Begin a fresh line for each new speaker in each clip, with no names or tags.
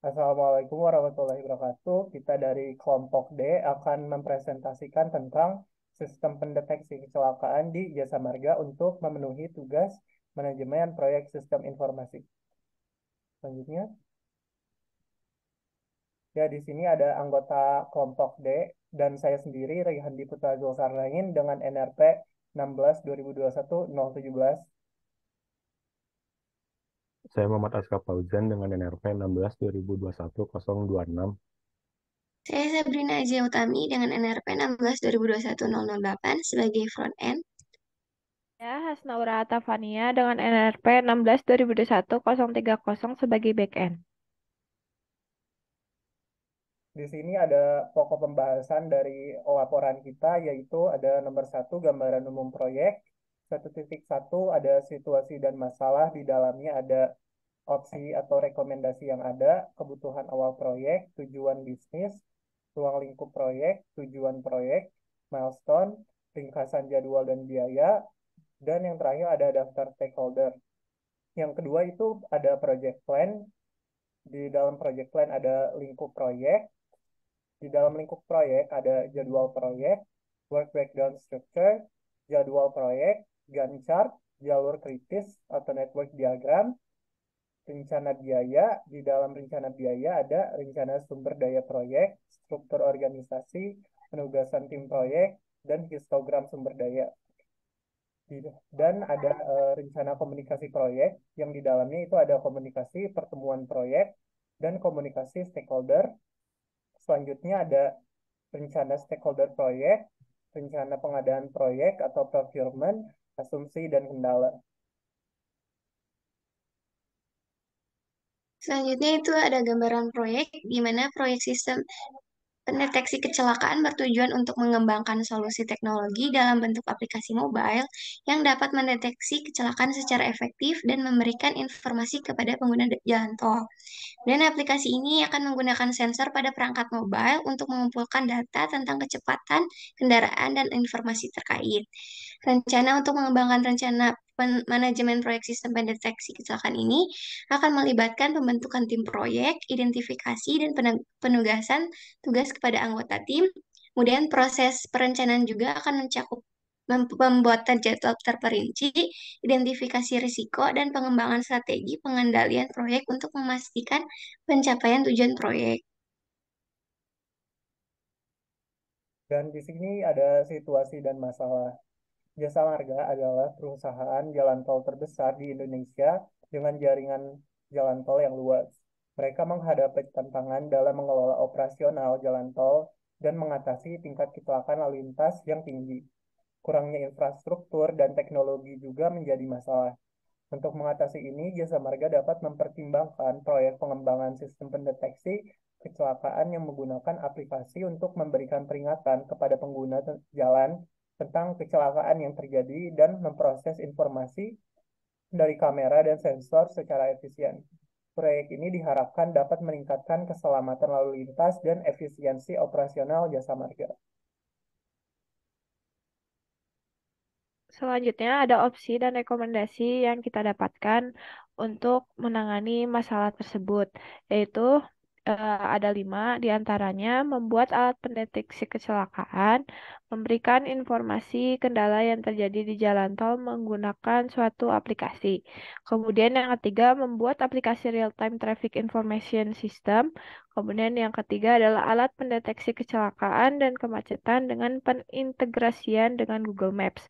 Assalamualaikum warahmatullahi wabarakatuh. Kita dari kelompok D akan mempresentasikan tentang sistem pendeteksi kecelakaan di Jasa Marga untuk memenuhi tugas manajemen proyek sistem informasi. Selanjutnya, ya di sini ada anggota kelompok D dan saya sendiri Raihan Diputra Zulkarnain dengan NRP 16/2021-017.
Saya Muhammad Aska Fauzan dengan NRP 16/2021-026.
Saya Sabrina Azia Utami dengan NRP 16/2021-008 sebagai front-end.
Ya, Hasnaura Atafania dengan NRP 16/2021-030 sebagai back-end.
Di sini ada pokok pembahasan dari laporan kita, yaitu ada nomor 1, gambaran umum proyek, 1.1 ada situasi dan masalah, di dalamnya ada opsi atau rekomendasi yang ada, kebutuhan awal proyek, tujuan bisnis, ruang lingkup proyek, tujuan proyek, milestone, ringkasan jadwal dan biaya, dan yang terakhir ada daftar stakeholder. Yang kedua itu ada project plan. Di dalam project plan ada lingkup proyek. Di dalam lingkup proyek ada jadwal proyek, work breakdown structure, jadwal proyek, Gantt chart, jalur kritis atau network diagram, rencana biaya. Di dalam rencana biaya ada rencana sumber daya proyek, struktur organisasi, penugasan tim proyek, dan histogram sumber daya. Dan ada rencana komunikasi proyek yang di dalamnya itu ada komunikasi pertemuan proyek dan komunikasi stakeholder. Selanjutnya ada rencana stakeholder proyek, rencana pengadaan proyek atau procurement, asumsi dan kendala.
Selanjutnya itu ada gambaran proyek, di mana proyek sistem pendeteksi kecelakaan bertujuan untuk mengembangkan solusi teknologi dalam bentuk aplikasi mobile yang dapat mendeteksi kecelakaan secara efektif dan memberikan informasi kepada pengguna jalan tol. Dan aplikasi ini akan menggunakan sensor pada perangkat mobile untuk mengumpulkan data tentang kecepatan kendaraan dan informasi terkait. Rencana untuk mengembangkan rencana manajemen proyek sistem pendeteksi kecelakaan ini akan melibatkan pembentukan tim proyek, identifikasi, dan penugasan tugas kepada anggota tim. Kemudian proses perencanaan juga akan mencakup pembuatan jadwal terperinci, identifikasi risiko, dan pengembangan strategi pengendalian proyek untuk memastikan pencapaian tujuan proyek.
Dan di sini ada situasi dan masalah. Jasa Marga adalah perusahaan jalan tol terbesar di Indonesia dengan jaringan jalan tol yang luas. Mereka menghadapi tantangan dalam mengelola operasional jalan tol dan mengatasi tingkat kecelakaan lalu lintas yang tinggi. Kurangnya infrastruktur dan teknologi juga menjadi masalah. Untuk mengatasi ini, Jasa Marga dapat mempertimbangkan proyek pengembangan sistem pendeteksi kecelakaan yang menggunakan aplikasi untuk memberikan peringatan kepada pengguna jalan tentang kecelakaan yang terjadi dan memproses informasi dari kamera dan sensor secara efisien. Proyek ini diharapkan dapat meningkatkan keselamatan lalu lintas dan efisiensi operasional Jasa Marga.
Selanjutnya ada opsi dan rekomendasi yang kita dapatkan untuk menangani masalah tersebut, yaitu ada 5 diantaranya membuat alat pendeteksi kecelakaan, memberikan informasi kendala yang terjadi di jalan tol menggunakan suatu aplikasi. Kemudian yang ketiga membuat aplikasi real-time traffic information system. Kemudian yang ketiga adalah alat pendeteksi kecelakaan dan kemacetan dengan penintegrasian dengan Google Maps.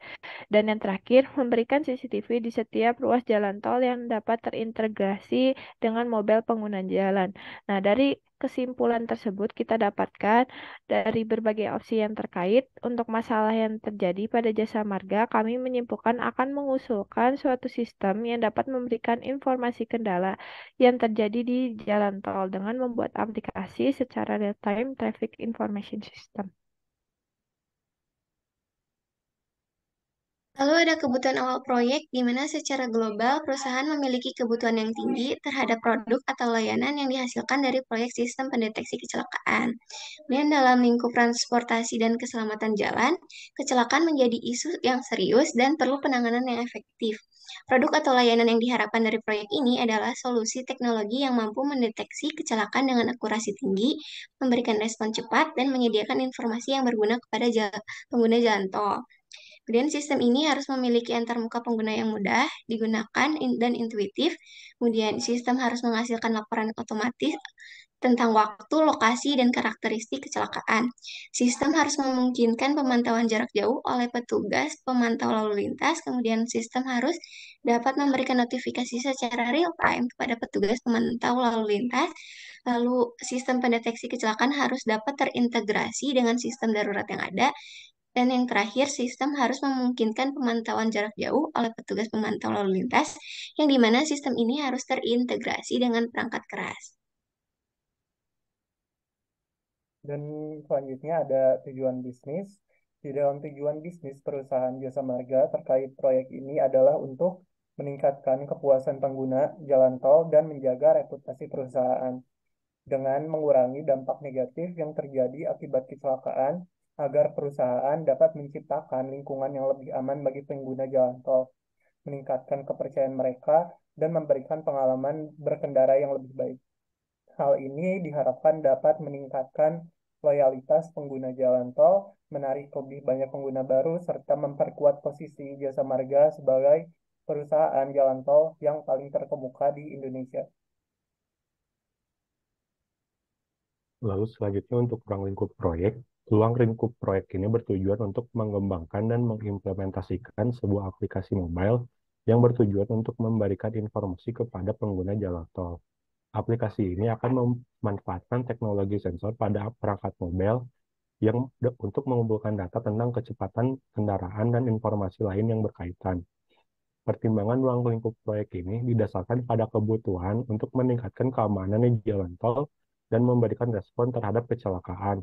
Dan yang terakhir, memberikan CCTV di setiap ruas jalan tol yang dapat terintegrasi dengan mobil pengguna jalan. Nah, dari kesimpulan tersebut kita dapatkan dari berbagai opsi yang terkait untuk masalah yang terjadi pada jasa marga, kami menyimpulkan akan mengusulkan suatu sistem yang dapat memberikan informasi kendala yang terjadi di jalan tol dengan membuat aplikasi secara real-time traffic information system.
Lalu ada kebutuhan awal proyek, di mana secara global perusahaan memiliki kebutuhan yang tinggi terhadap produk atau layanan yang dihasilkan dari proyek sistem pendeteksi kecelakaan. Dan dalam lingkup transportasi dan keselamatan jalan, kecelakaan menjadi isu yang serius dan perlu penanganan yang efektif. Produk atau layanan yang diharapkan dari proyek ini adalah solusi teknologi yang mampu mendeteksi kecelakaan dengan akurasi tinggi, memberikan respon cepat, dan menyediakan informasi yang berguna kepada pengguna jalan tol. Kemudian sistem ini harus memiliki antarmuka pengguna yang mudah digunakan dan intuitif. Kemudian sistem harus menghasilkan laporan otomatis tentang waktu, lokasi, dan karakteristik kecelakaan. Sistem harus memungkinkan pemantauan jarak jauh oleh petugas pemantau lalu lintas. Kemudian sistem harus dapat memberikan notifikasi secara real time kepada petugas pemantau lalu lintas. Lalu sistem pendeteksi kecelakaan harus dapat terintegrasi dengan sistem darurat yang ada. Dan yang terakhir, sistem harus memungkinkan pemantauan jarak jauh oleh petugas pemantau lalu lintas, yang dimana sistem ini harus terintegrasi dengan perangkat keras.
Dan selanjutnya ada tujuan bisnis. Di dalam tujuan bisnis perusahaan jasa marga terkait proyek ini adalah untuk meningkatkan kepuasan pengguna jalan tol dan menjaga reputasi perusahaan dengan mengurangi dampak negatif yang terjadi akibat kecelakaan agar perusahaan dapat menciptakan lingkungan yang lebih aman bagi pengguna jalan tol, meningkatkan kepercayaan mereka, dan memberikan pengalaman berkendara yang lebih baik. Hal ini diharapkan dapat meningkatkan loyalitas pengguna jalan tol, menarik lebih banyak pengguna baru, serta memperkuat posisi jasa marga sebagai perusahaan jalan tol yang paling terkemuka di Indonesia.
Lalu selanjutnya untuk ruang lingkup proyek. Ruang lingkup proyek ini bertujuan untuk mengembangkan dan mengimplementasikan sebuah aplikasi mobile yang bertujuan untuk memberikan informasi kepada pengguna jalan tol. Aplikasi ini akan memanfaatkan teknologi sensor pada perangkat mobile yang untuk mengumpulkan data tentang kecepatan kendaraan dan informasi lain yang berkaitan. Pertimbangan ruang lingkup proyek ini didasarkan pada kebutuhan untuk meningkatkan keamanan di jalan tol dan memberikan respon terhadap kecelakaan.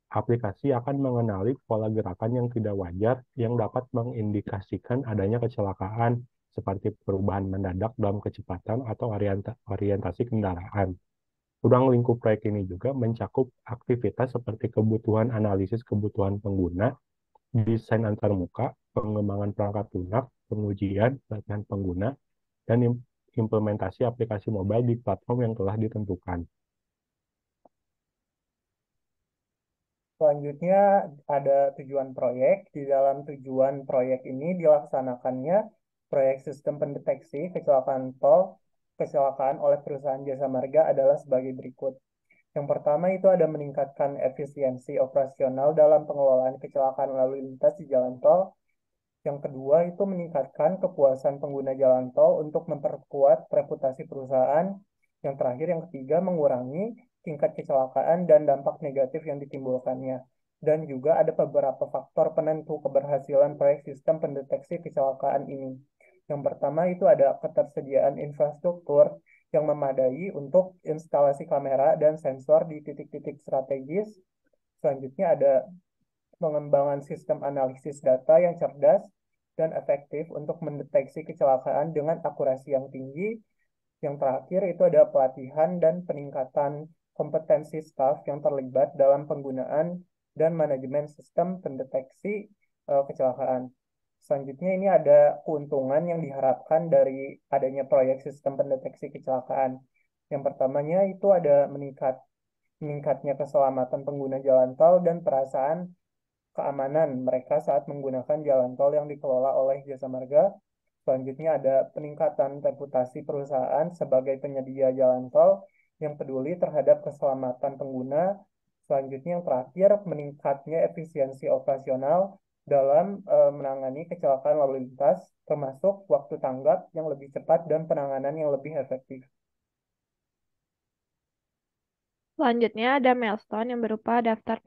Aplikasi akan mengenali pola gerakan yang tidak wajar yang dapat mengindikasikan adanya kecelakaan, seperti perubahan mendadak dalam kecepatan atau orientasi kendaraan. Ruang lingkup proyek ini juga mencakup aktivitas seperti kebutuhan analisis kebutuhan pengguna, desain antarmuka, pengembangan perangkat lunak, pengujian, latihan pengguna, dan implementasi aplikasi mobile di platform yang telah ditentukan.
Selanjutnya ada tujuan proyek. Di dalam tujuan proyek ini dilaksanakannya proyek sistem pendeteksi kecelakaan tol, kecelakaan oleh perusahaan jasa marga adalah sebagai berikut. Yang pertama itu ada meningkatkan efisiensi operasional dalam pengelolaan kecelakaan lalu lintas di jalan tol. Yang kedua itu meningkatkan kepuasan pengguna jalan tol untuk memperkuat reputasi perusahaan. Yang terakhir, yang ketiga, mengurangi tingkat kecelakaan dan dampak negatif yang ditimbulkannya. Dan juga ada beberapa faktor penentu keberhasilan proyek sistem pendeteksi kecelakaan ini. Yang pertama itu ada ketersediaan infrastruktur yang memadai untuk instalasi kamera dan sensor di titik-titik strategis. Selanjutnya ada pengembangan sistem analisis data yang cerdas dan efektif untuk mendeteksi kecelakaan dengan akurasi yang tinggi. Yang terakhir itu ada pelatihan dan peningkatan kompetensi staf yang terlibat dalam penggunaan dan manajemen sistem pendeteksi kecelakaan. Selanjutnya ini ada keuntungan yang diharapkan dari adanya proyek sistem pendeteksi kecelakaan. Yang pertamanya itu ada meningkatnya keselamatan pengguna jalan tol dan perasaan keamanan mereka saat menggunakan jalan tol yang dikelola oleh jasa marga. Selanjutnya ada peningkatan reputasi perusahaan sebagai penyedia jalan tol yang peduli terhadap keselamatan pengguna. Selanjutnya yang terakhir, meningkatnya efisiensi operasional dalam menangani kecelakaan lalu lintas, termasuk waktu tanggap yang lebih cepat dan penanganan yang lebih efektif.
Selanjutnya ada milestone yang berupa daftar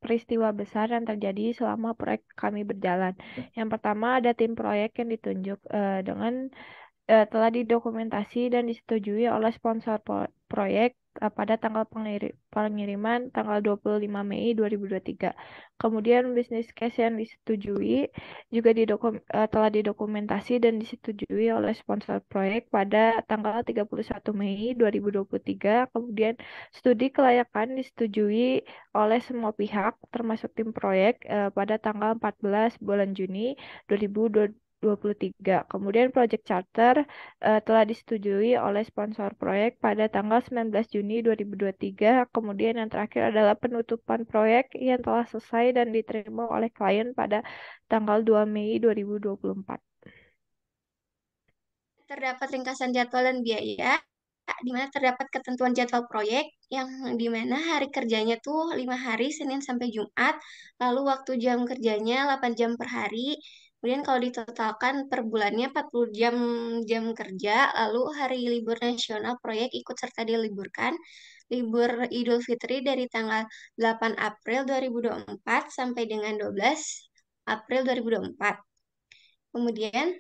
peristiwa besar yang terjadi selama proyek kami berjalan. Yang pertama ada tim proyek yang ditunjuk dengan telah didokumentasi dan disetujui oleh sponsor proyek pada tanggal pengiriman tanggal 25 Mei 2023. Kemudian bisnis case yang disetujui juga telah didokumentasi dan disetujui oleh sponsor proyek pada tanggal 31 Mei 2023. Kemudian studi kelayakan disetujui oleh semua pihak termasuk tim proyek pada tanggal 14 bulan Juni 2023. Kemudian project charter telah disetujui oleh sponsor proyek pada tanggal 19 Juni 2023. Kemudian yang terakhir adalah penutupan proyek yang telah selesai dan diterima oleh klien pada tanggal 2 Mei 2024.
Terdapat ringkasan jadwal dan biaya, di mana terdapat ketentuan jadwal proyek yang di mana hari kerjanya tuh 5 hari Senin sampai Jumat, lalu waktu jam kerjanya 8 jam per hari. Kemudian kalau ditotalkan per bulannya 40 jam kerja, lalu hari libur nasional proyek ikut serta diliburkan. Libur Idul Fitri dari tanggal 8 April 2024 sampai dengan 12 April 2024. Kemudian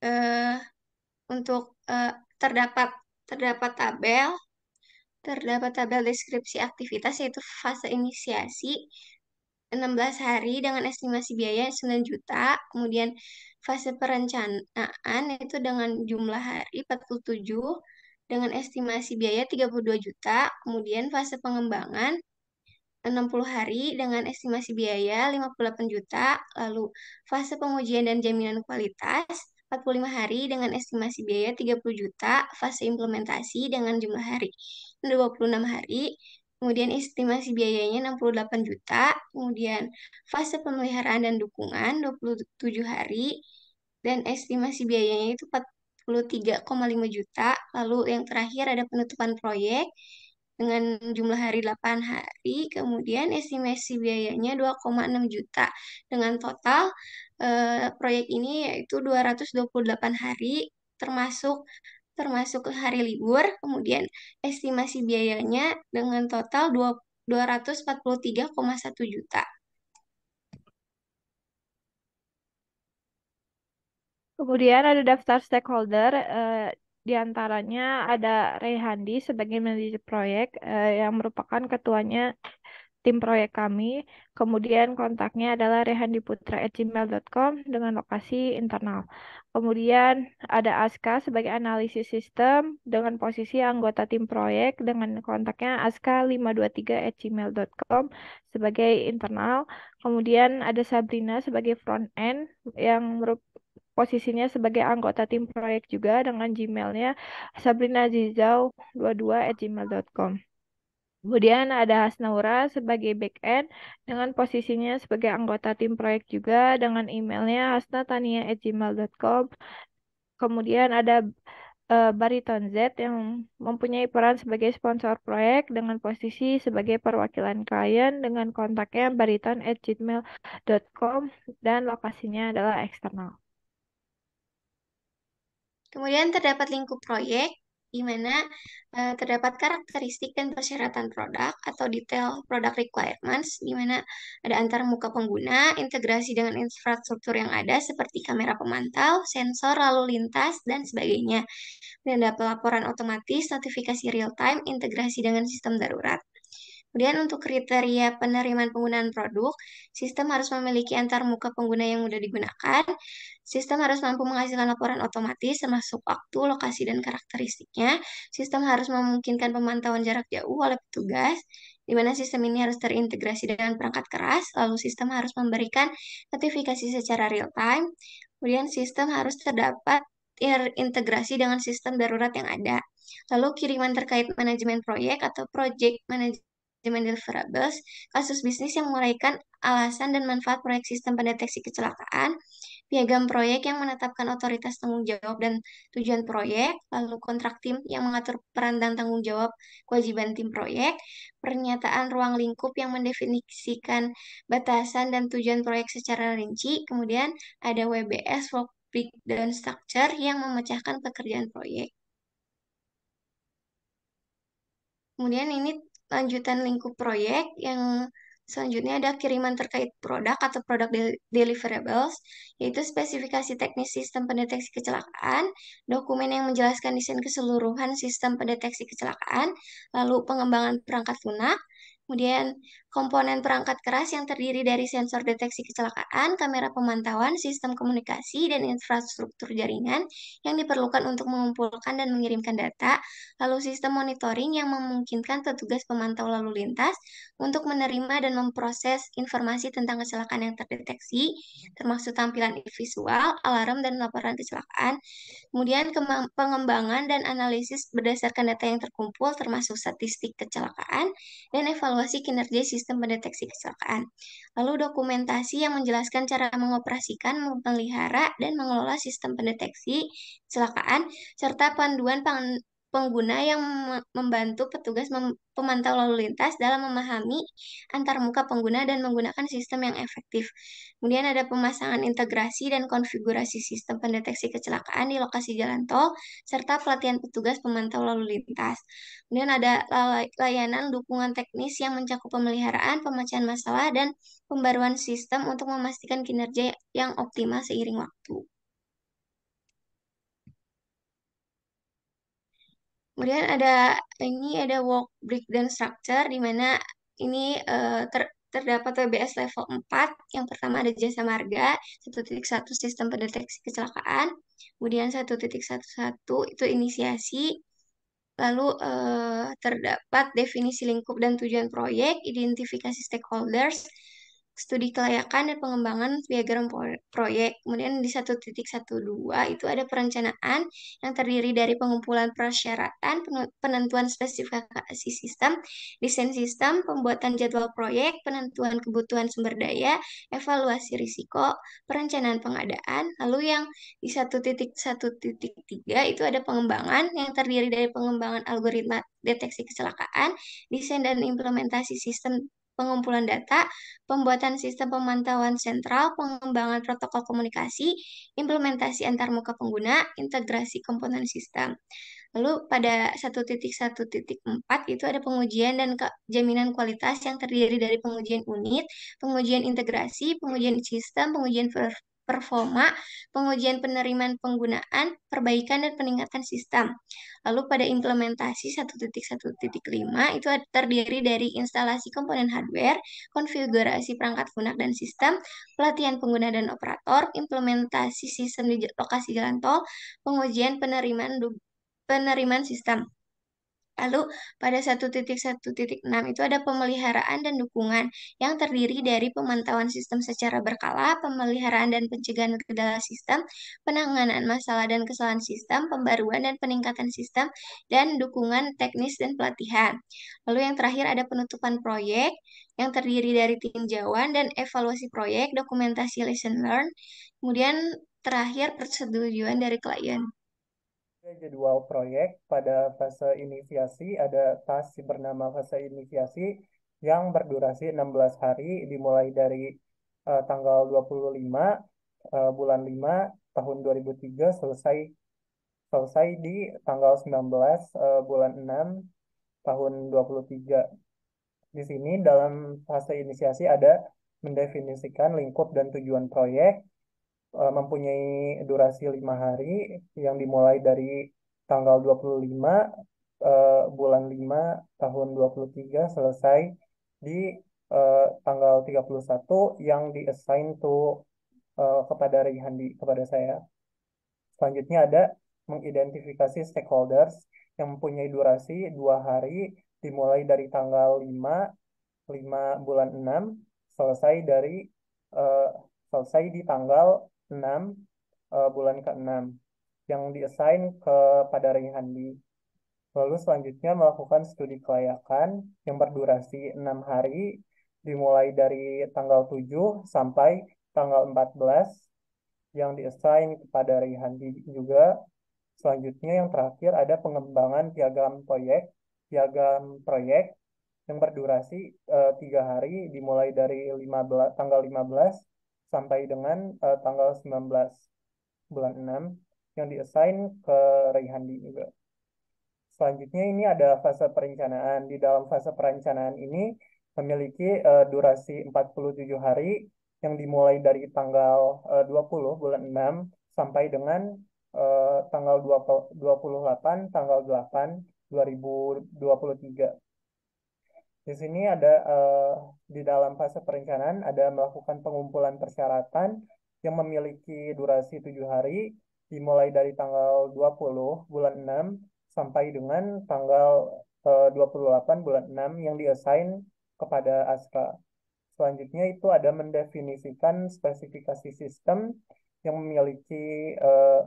eh, untuk terdapat terdapat tabel terdapat tabel deskripsi aktivitas yaitu fase inisiasi 16 hari dengan estimasi biaya 9 juta, kemudian fase perencanaan itu dengan jumlah hari 47 dengan estimasi biaya 32 juta, kemudian fase pengembangan 60 hari dengan estimasi biaya 58 juta, lalu fase pengujian dan jaminan kualitas 45 hari dengan estimasi biaya 30 juta, fase implementasi dengan jumlah hari 26 hari, kemudian estimasi biayanya 68 juta, kemudian fase pemeliharaan dan dukungan 27 hari, dan estimasi biayanya itu 43,5 juta, lalu yang terakhir ada penutupan proyek dengan jumlah hari 8 hari, kemudian estimasi biayanya 2,6 juta. Dengan total proyek ini yaitu 228 hari termasuk termasuk hari libur, kemudian estimasi biayanya dengan total 243,1 juta.
Kemudian ada daftar stakeholder, di antaranya ada Rehandi sebagai manajer proyek yang merupakan ketuanya tim proyek kami. Kemudian kontaknya adalah rehandiputra@gmail.com dengan lokasi internal. Kemudian ada Aska sebagai analisis sistem dengan posisi anggota tim proyek dengan kontaknya aska523@gmail.com sebagai internal. Kemudian ada Sabrina sebagai front end yang posisinya sebagai anggota tim proyek juga dengan Gmailnya sabrinazizau22@gmail.com. Kemudian ada Hasnaura sebagai back end dengan posisinya sebagai anggota tim proyek juga dengan emailnya hasnatania@gmail.com. Kemudian ada Bariton Z yang mempunyai peran sebagai sponsor proyek dengan posisi sebagai perwakilan klien dengan kontaknya bariton@gmail.com dan lokasinya adalah eksternal.
Kemudian terdapat lingkup proyek, di mana terdapat karakteristik dan persyaratan produk atau detail product requirements, di mana ada antar muka pengguna, integrasi dengan infrastruktur yang ada seperti kamera pemantau, sensor, lalu lintas, dan sebagainya. Dan ada pelaporan otomatis, notifikasi real-time, integrasi dengan sistem darurat. Kemudian untuk kriteria penerimaan penggunaan produk, sistem harus memiliki antar muka pengguna yang mudah digunakan, sistem harus mampu menghasilkan laporan otomatis termasuk waktu, lokasi, dan karakteristiknya, sistem harus memungkinkan pemantauan jarak jauh oleh petugas, di mana sistem ini harus terintegrasi dengan perangkat keras, lalu sistem harus memberikan notifikasi secara real-time, kemudian sistem harus terdapat terintegrasi dengan sistem darurat yang ada. Lalu kiriman terkait manajemen proyek atau project management deliverables, kasus bisnis yang menguraikan alasan dan manfaat proyek sistem pendeteksi kecelakaan, piagam proyek yang menetapkan otoritas tanggung jawab dan tujuan proyek, lalu kontrak tim yang mengatur peran dan tanggung jawab kewajiban tim proyek, pernyataan ruang lingkup yang mendefinisikan batasan dan tujuan proyek secara rinci, kemudian ada WBS, Work Breakdown Structure yang memecahkan pekerjaan proyek. Kemudian ini lanjutan lingkup proyek yang Selanjutnya ada kiriman terkait produk atau produk deliverables, yaitu spesifikasi teknis sistem pendeteksi kecelakaan, dokumen yang menjelaskan desain keseluruhan sistem pendeteksi kecelakaan, lalu pengembangan perangkat lunak, kemudian komponen perangkat keras yang terdiri dari sensor deteksi kecelakaan, kamera pemantauan, sistem komunikasi, dan infrastruktur jaringan yang diperlukan untuk mengumpulkan dan mengirimkan data, lalu sistem monitoring yang memungkinkan petugas pemantau lalu lintas untuk menerima dan memproses informasi tentang kecelakaan yang terdeteksi, termasuk tampilan visual, alarm, dan laporan kecelakaan. Kemudian pengembangan dan analisis berdasarkan data yang terkumpul, termasuk statistik kecelakaan dan evaluasi kinerja sistem pendeteksi kecelakaan. Lalu dokumentasi yang menjelaskan cara mengoperasikan, memelihara, dan mengelola sistem pendeteksi kecelakaan, serta panduan pengguna yang membantu petugas pemantau lalu lintas dalam memahami antarmuka pengguna dan menggunakan sistem yang efektif. Kemudian ada pemasangan integrasi dan konfigurasi sistem pendeteksi kecelakaan di lokasi jalan tol, serta pelatihan petugas pemantau lalu lintas. Kemudian ada layanan dukungan teknis yang mencakup pemeliharaan, pemecahan masalah, dan pembaruan sistem untuk memastikan kinerja yang optimal seiring waktu. Kemudian ada work breakdown structure di mana ini terdapat WBS level 4. Yang pertama ada jasa marga, 1.1 sistem pendeteksi kecelakaan, kemudian 1.11 itu inisiasi, lalu terdapat definisi lingkup dan tujuan proyek, identifikasi stakeholders, studi kelayakan dan pengembangan diagram proyek. Kemudian di 1.12 itu ada perencanaan yang terdiri dari pengumpulan persyaratan, penentuan spesifikasi sistem, desain sistem, pembuatan jadwal proyek, penentuan kebutuhan sumber daya, evaluasi risiko, perencanaan pengadaan. Lalu yang di 1.1.3 itu ada pengembangan yang terdiri dari pengembangan algoritma deteksi kecelakaan, desain dan implementasi sistem pengumpulan data, pembuatan sistem pemantauan sentral, pengembangan protokol komunikasi, implementasi antarmuka pengguna, integrasi komponen sistem. Lalu pada 1.1.4 itu ada pengujian dan jaminan kualitas yang terdiri dari pengujian unit, pengujian integrasi, pengujian sistem, pengujian performa, pengujian penerimaan penggunaan, perbaikan dan peningkatan sistem. Lalu pada implementasi 1.1.5 itu terdiri dari instalasi komponen hardware, konfigurasi perangkat lunak dan sistem, pelatihan pengguna dan operator, implementasi sistem di lokasi jalan tol, pengujian penerimaan sistem. Lalu pada 1.1.6 itu ada pemeliharaan dan dukungan yang terdiri dari pemantauan sistem secara berkala, pemeliharaan dan pencegahan kendala sistem, penanganan masalah dan kesalahan sistem, pembaruan dan peningkatan sistem, dan dukungan teknis dan pelatihan. Lalu yang terakhir ada penutupan proyek yang terdiri dari tinjauan dan evaluasi proyek, dokumentasi lesson learned, kemudian terakhir persetujuan dari klien.
Jadwal proyek pada fase inisiasi ada task bernama fase inisiasi yang berdurasi 16 hari dimulai dari tanggal 25 bulan 5 tahun 2003 selesai di tanggal 19 bulan 6 tahun 23. Di sini dalam fase inisiasi ada mendefinisikan lingkup dan tujuan proyek, mempunyai durasi 5 hari yang dimulai dari tanggal 25 bulan 5 tahun 23 selesai di tanggal 31 yang diassign kepada Rihandi, kepada saya. Selanjutnya ada mengidentifikasi stakeholders yang mempunyai durasi 2 hari dimulai dari tanggal 5 bulan 6 selesai eh, selesai di tanggal 6 bulan ke-6 yang diassign kepada Rihandi. Lalu selanjutnya melakukan studi kelayakan yang berdurasi 6 hari dimulai dari tanggal 7 sampai tanggal 14 yang diassign kepada Rihandi juga. Selanjutnya yang terakhir ada pengembangan piagam proyek yang berdurasi 3 hari dimulai dari tanggal 15 sampai dengan tanggal 19 bulan 6 yang diassign ke Rayhandi juga. Selanjutnya ini ada fase perencanaan. Di dalam fase perencanaan ini memiliki durasi 47 hari yang dimulai dari tanggal 20 bulan 6 sampai dengan tanggal 28 tanggal 8 2023. Di sini ada di dalam fase perencanaan ada melakukan pengumpulan persyaratan yang memiliki durasi 7 hari dimulai dari tanggal 20 bulan 6 sampai dengan tanggal 28 bulan 6 yang diassign kepada ASKA. Selanjutnya itu ada mendefinisikan spesifikasi sistem yang memiliki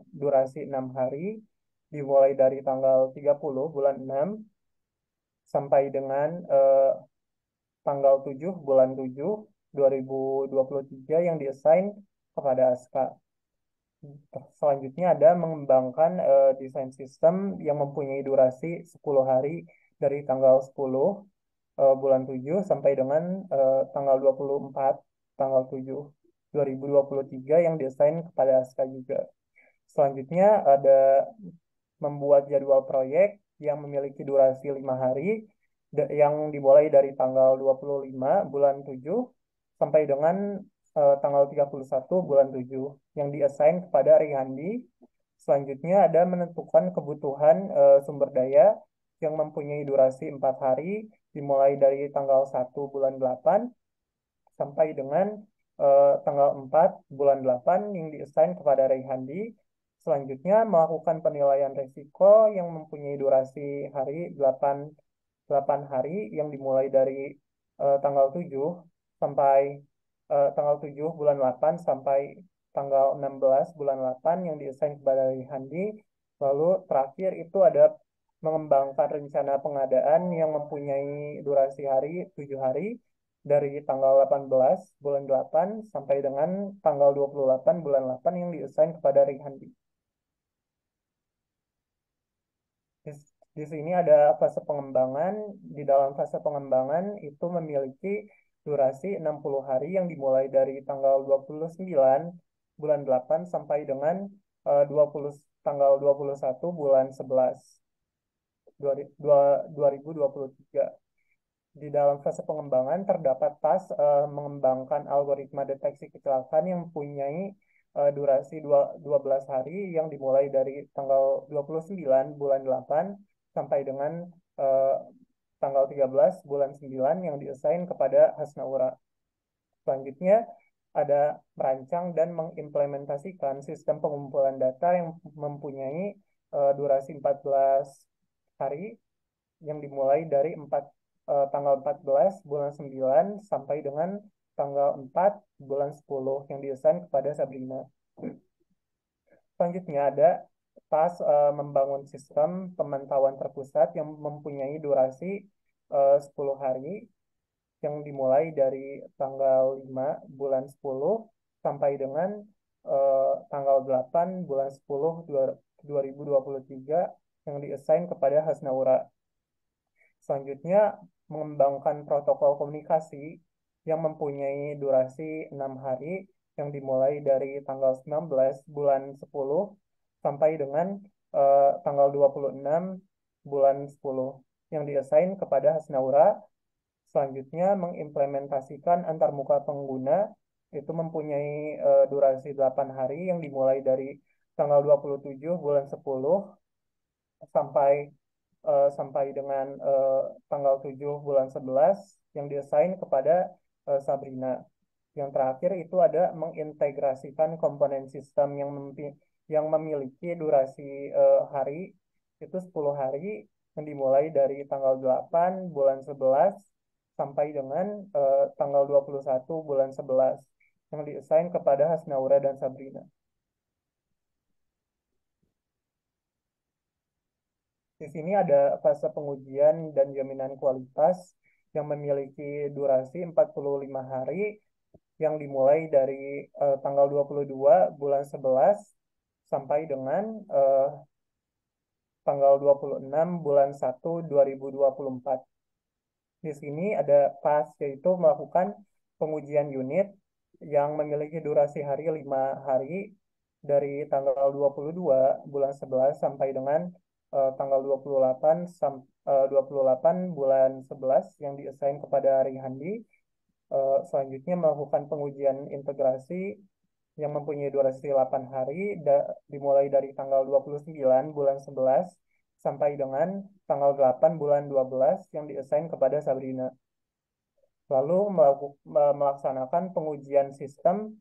durasi 6 hari dimulai dari tanggal 30 bulan 6 sampai dengan tanggal 7 bulan 7 2023 yang diassign kepada ASKA. Selanjutnya ada mengembangkan desain sistem yang mempunyai durasi 10 hari dari tanggal 10 bulan 7 sampai dengan tanggal 24 tanggal 7 2023 yang diassign kepada ASKA juga. Selanjutnya ada membuat jadwal proyek yang memiliki durasi 5 hari yang dimulai dari tanggal 25 bulan 7 sampai dengan tanggal 31 bulan 7 yang diassign kepada Rihandi. Selanjutnya ada menentukan kebutuhan sumber daya yang mempunyai durasi 4 hari dimulai dari tanggal 1 bulan 8 sampai dengan tanggal 4 bulan 8 yang diassign kepada Rehandi. Selanjutnya melakukan penilaian risiko yang mempunyai durasi 8 hari yang dimulai dari tanggal 7 sampai tanggal 7 bulan 8 sampai tanggal 16 bulan 8 yang diassign kepada Rehandi. Lalu terakhir itu ada mengembangkan rencana pengadaan yang mempunyai durasi 7 hari dari tanggal 18 bulan 8 sampai dengan tanggal 28 bulan 8 yang diassign kepada Rihandi. Di, di sini ada fase pengembangan. Di dalam fase pengembangan itu memiliki durasi 60 hari yang dimulai dari tanggal 29 bulan 8 sampai dengan 20 tanggal 21 bulan 11 2023. Di dalam fase pengembangan terdapat tas mengembangkan algoritma deteksi kecelakaan yang mempunyai durasi 12 hari yang dimulai dari tanggal 29 bulan 8 sampai dengan uh, tanggal 13 bulan 9 yang diassign kepada Hasnaura. Selanjutnya ada merancang dan mengimplementasikan sistem pengumpulan data yang mempunyai durasi 14 hari yang dimulai dari tanggal 14 bulan 9 sampai dengan tanggal 4 bulan 10 yang diassign kepada Sabrina. Selanjutnya ada tas membangun sistem pemantauan terpusat yang mempunyai durasi 10 hari yang dimulai dari tanggal 5 bulan 10 sampai dengan tanggal 8 bulan 10 2023 yang diassign kepada Hasnaura. Selanjutnya, mengembangkan protokol komunikasi yang mempunyai durasi 6 hari yang dimulai dari tanggal 19 bulan 10 sampai dengan tanggal 26 bulan 10 yang diassign kepada Hasnaura. Selanjutnya, mengimplementasikan antarmuka pengguna itu mempunyai durasi 8 hari yang dimulai dari tanggal 27 bulan 10 sampai sampai dengan tanggal 7 bulan 11 yang diassign kepada Sabrina. Yang terakhir itu ada mengintegrasikan komponen sistem yang memiliki durasi hari itu 10 hari yang dimulai dari tanggal 8 bulan 11 sampai dengan tanggal 21 bulan 11 yang diassign kepada Hasnaura dan Sabrina. Di sini ada fase pengujian dan jaminan kualitas yang memiliki durasi 45 hari yang dimulai dari tanggal 22 bulan 11 sampai dengan tanggal 26 bulan 1 2024. Di sini ada PAS yaitu melakukan pengujian unit yang memiliki durasi 5 hari dari tanggal 22 bulan 11 sampai dengan tanggal 28 bulan 11 yang diassign kepada Rihandi. Selanjutnya melakukan pengujian integrasi yang mempunyai durasi 8 hari dimulai dari tanggal 29 bulan 11 sampai dengan tanggal 8 bulan 12 yang diassign kepada Sabrina. Lalu melaksanakan pengujian sistem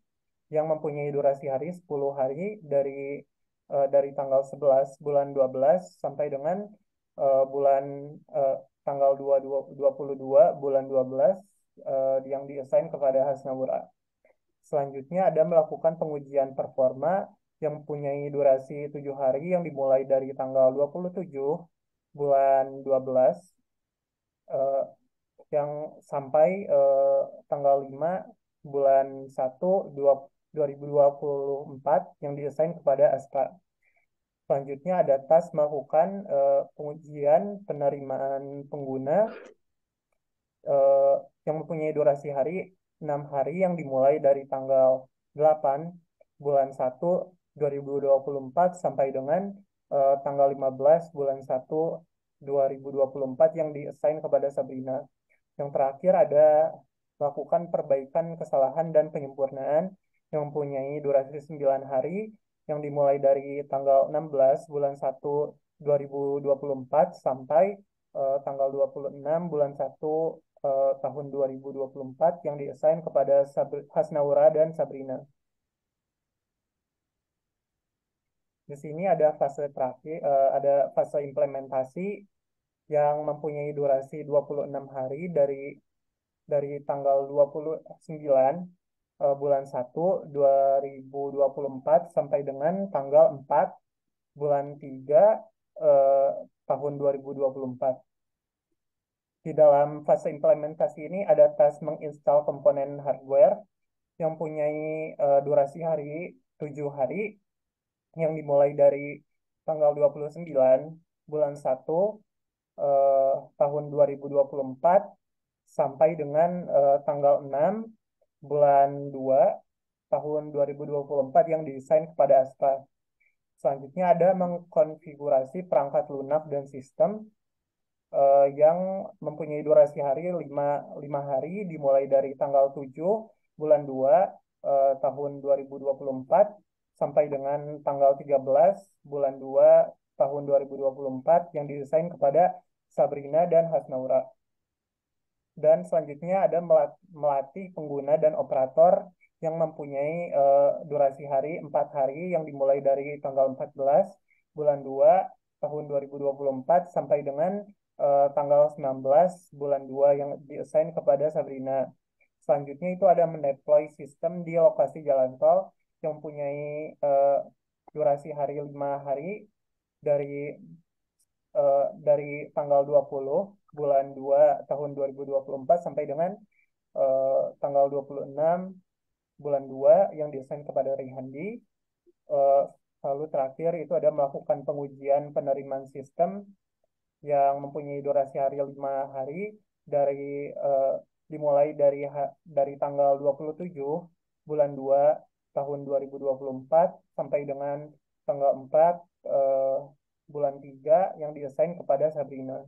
yang mempunyai durasi hari 10 hari dari tanggal 11 bulan 12 sampai dengan bulan tanggal 22 bulan 12 yang diassign kepada Hasnawura. Selanjutnya ada melakukan pengujian performa yang mempunyai durasi 7 hari yang dimulai dari tanggal 27 bulan 12 eh, yang sampai tanggal 5 bulan 1 2024 yang diassign kepada Astra. Selanjutnya ada task melakukan pengujian penerimaan pengguna eh, yang mempunyai durasi hari 6 hari yang dimulai dari tanggal 8 bulan 1 2024 sampai dengan tanggal 15 bulan 1 2024 yang diassign kepada Sabrina. Yang terakhir ada melakukan perbaikan kesalahan dan penyempurnaan yang mempunyai durasi 9 hari yang dimulai dari tanggal 16 bulan 1 2024 sampai tanggal 26 bulan 1 tahun 2024 yang diassign kepada Hasnaura dan Sabrina. Di sini ada fase terakhir, ada fase implementasi yang mempunyai durasi 26 hari dari tanggal 29 bulan 1 2024 sampai dengan tanggal 4 bulan 3 eh, tahun 2024. Di dalam fase implementasi ini ada tes menginstal komponen hardware yang mempunyai durasi hari 7 hari yang dimulai dari tanggal 29 bulan 1 tahun 2024 sampai dengan tanggal 6 bulan 2 tahun 2024 yang didesain kepada Astra. Selanjutnya ada mengkonfigurasi perangkat lunak dan sistem yang mempunyai durasi hari 5 hari dimulai dari tanggal 7 bulan 2 tahun 2024 sampai dengan tanggal 13 bulan 2 tahun 2024 yang didesain kepada Sabrina dan Hasnaura. Dan selanjutnya ada melatih pengguna dan operator yang mempunyai durasi hari 4 hari yang dimulai dari tanggal 14 bulan 2 tahun 2024 sampai dengan tanggal 19 bulan 2 yang diassign kepada Sabrina. Selanjutnya itu ada mendeploy sistem di lokasi jalan tol yang mempunyai durasi hari 5 hari dari dari tanggal 20 bulan 2 tahun 2024 sampai dengan tanggal 26 bulan 2 yang diassign kepada Rihandi. Eh, Lalu terakhir itu ada melakukan pengujian penerimaan sistem yang mempunyai durasi hari 5 hari dimulai dari tanggal 27 bulan 2 tahun 2024 sampai dengan tanggal 4 eh, bulan 3 yang diassign kepada Sabrina.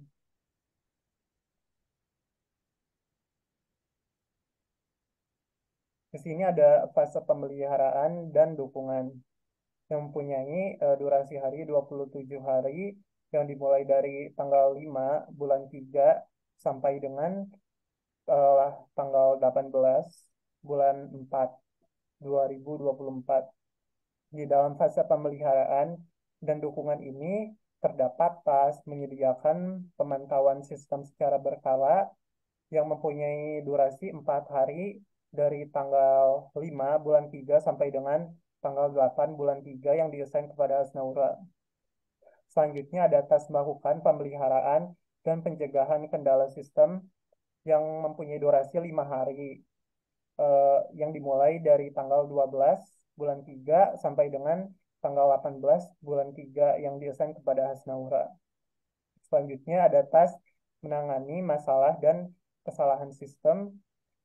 Di sini ada fase pemeliharaan dan dukungan yang mempunyai durasi hari 27 hari yang dimulai dari tanggal 5 bulan 3 sampai dengan tanggal 18 bulan 4 2024. Di dalam fase pemeliharaan dan dukungan ini terdapat tas menyediakan pemantauan sistem secara berkala yang mempunyai durasi 4 hari dari tanggal 5 bulan 3 sampai dengan tanggal 8 bulan 3 yang diassign kepada Asnaura. Selanjutnya ada tas melakukan pemeliharaan dan pencegahan kendala sistem yang mempunyai durasi 5 hari yang dimulai dari tanggal 12 bulan 3 sampai dengan tanggal 18 bulan 3 yang diassign kepada Hasnaura. Selanjutnya ada tas menangani masalah dan kesalahan sistem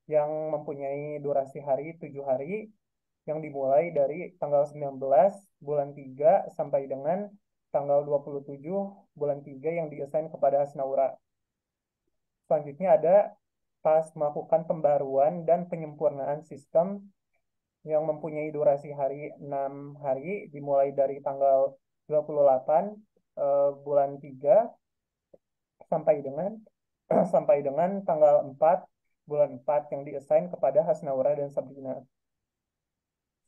yang mempunyai durasi hari 7 hari yang dimulai dari tanggal 19 bulan 3 sampai dengan tanggal 27 bulan 3 yang diassign kepada Hasnaura. Selanjutnya ada tas melakukan pembaruan dan penyempurnaan sistem yang mempunyai durasi hari 6 hari dimulai dari tanggal 28 bulan 3 sampai dengan sampai dengan tanggal 4 bulan 4 yang diassign kepada Hasnaura dan Sabrina.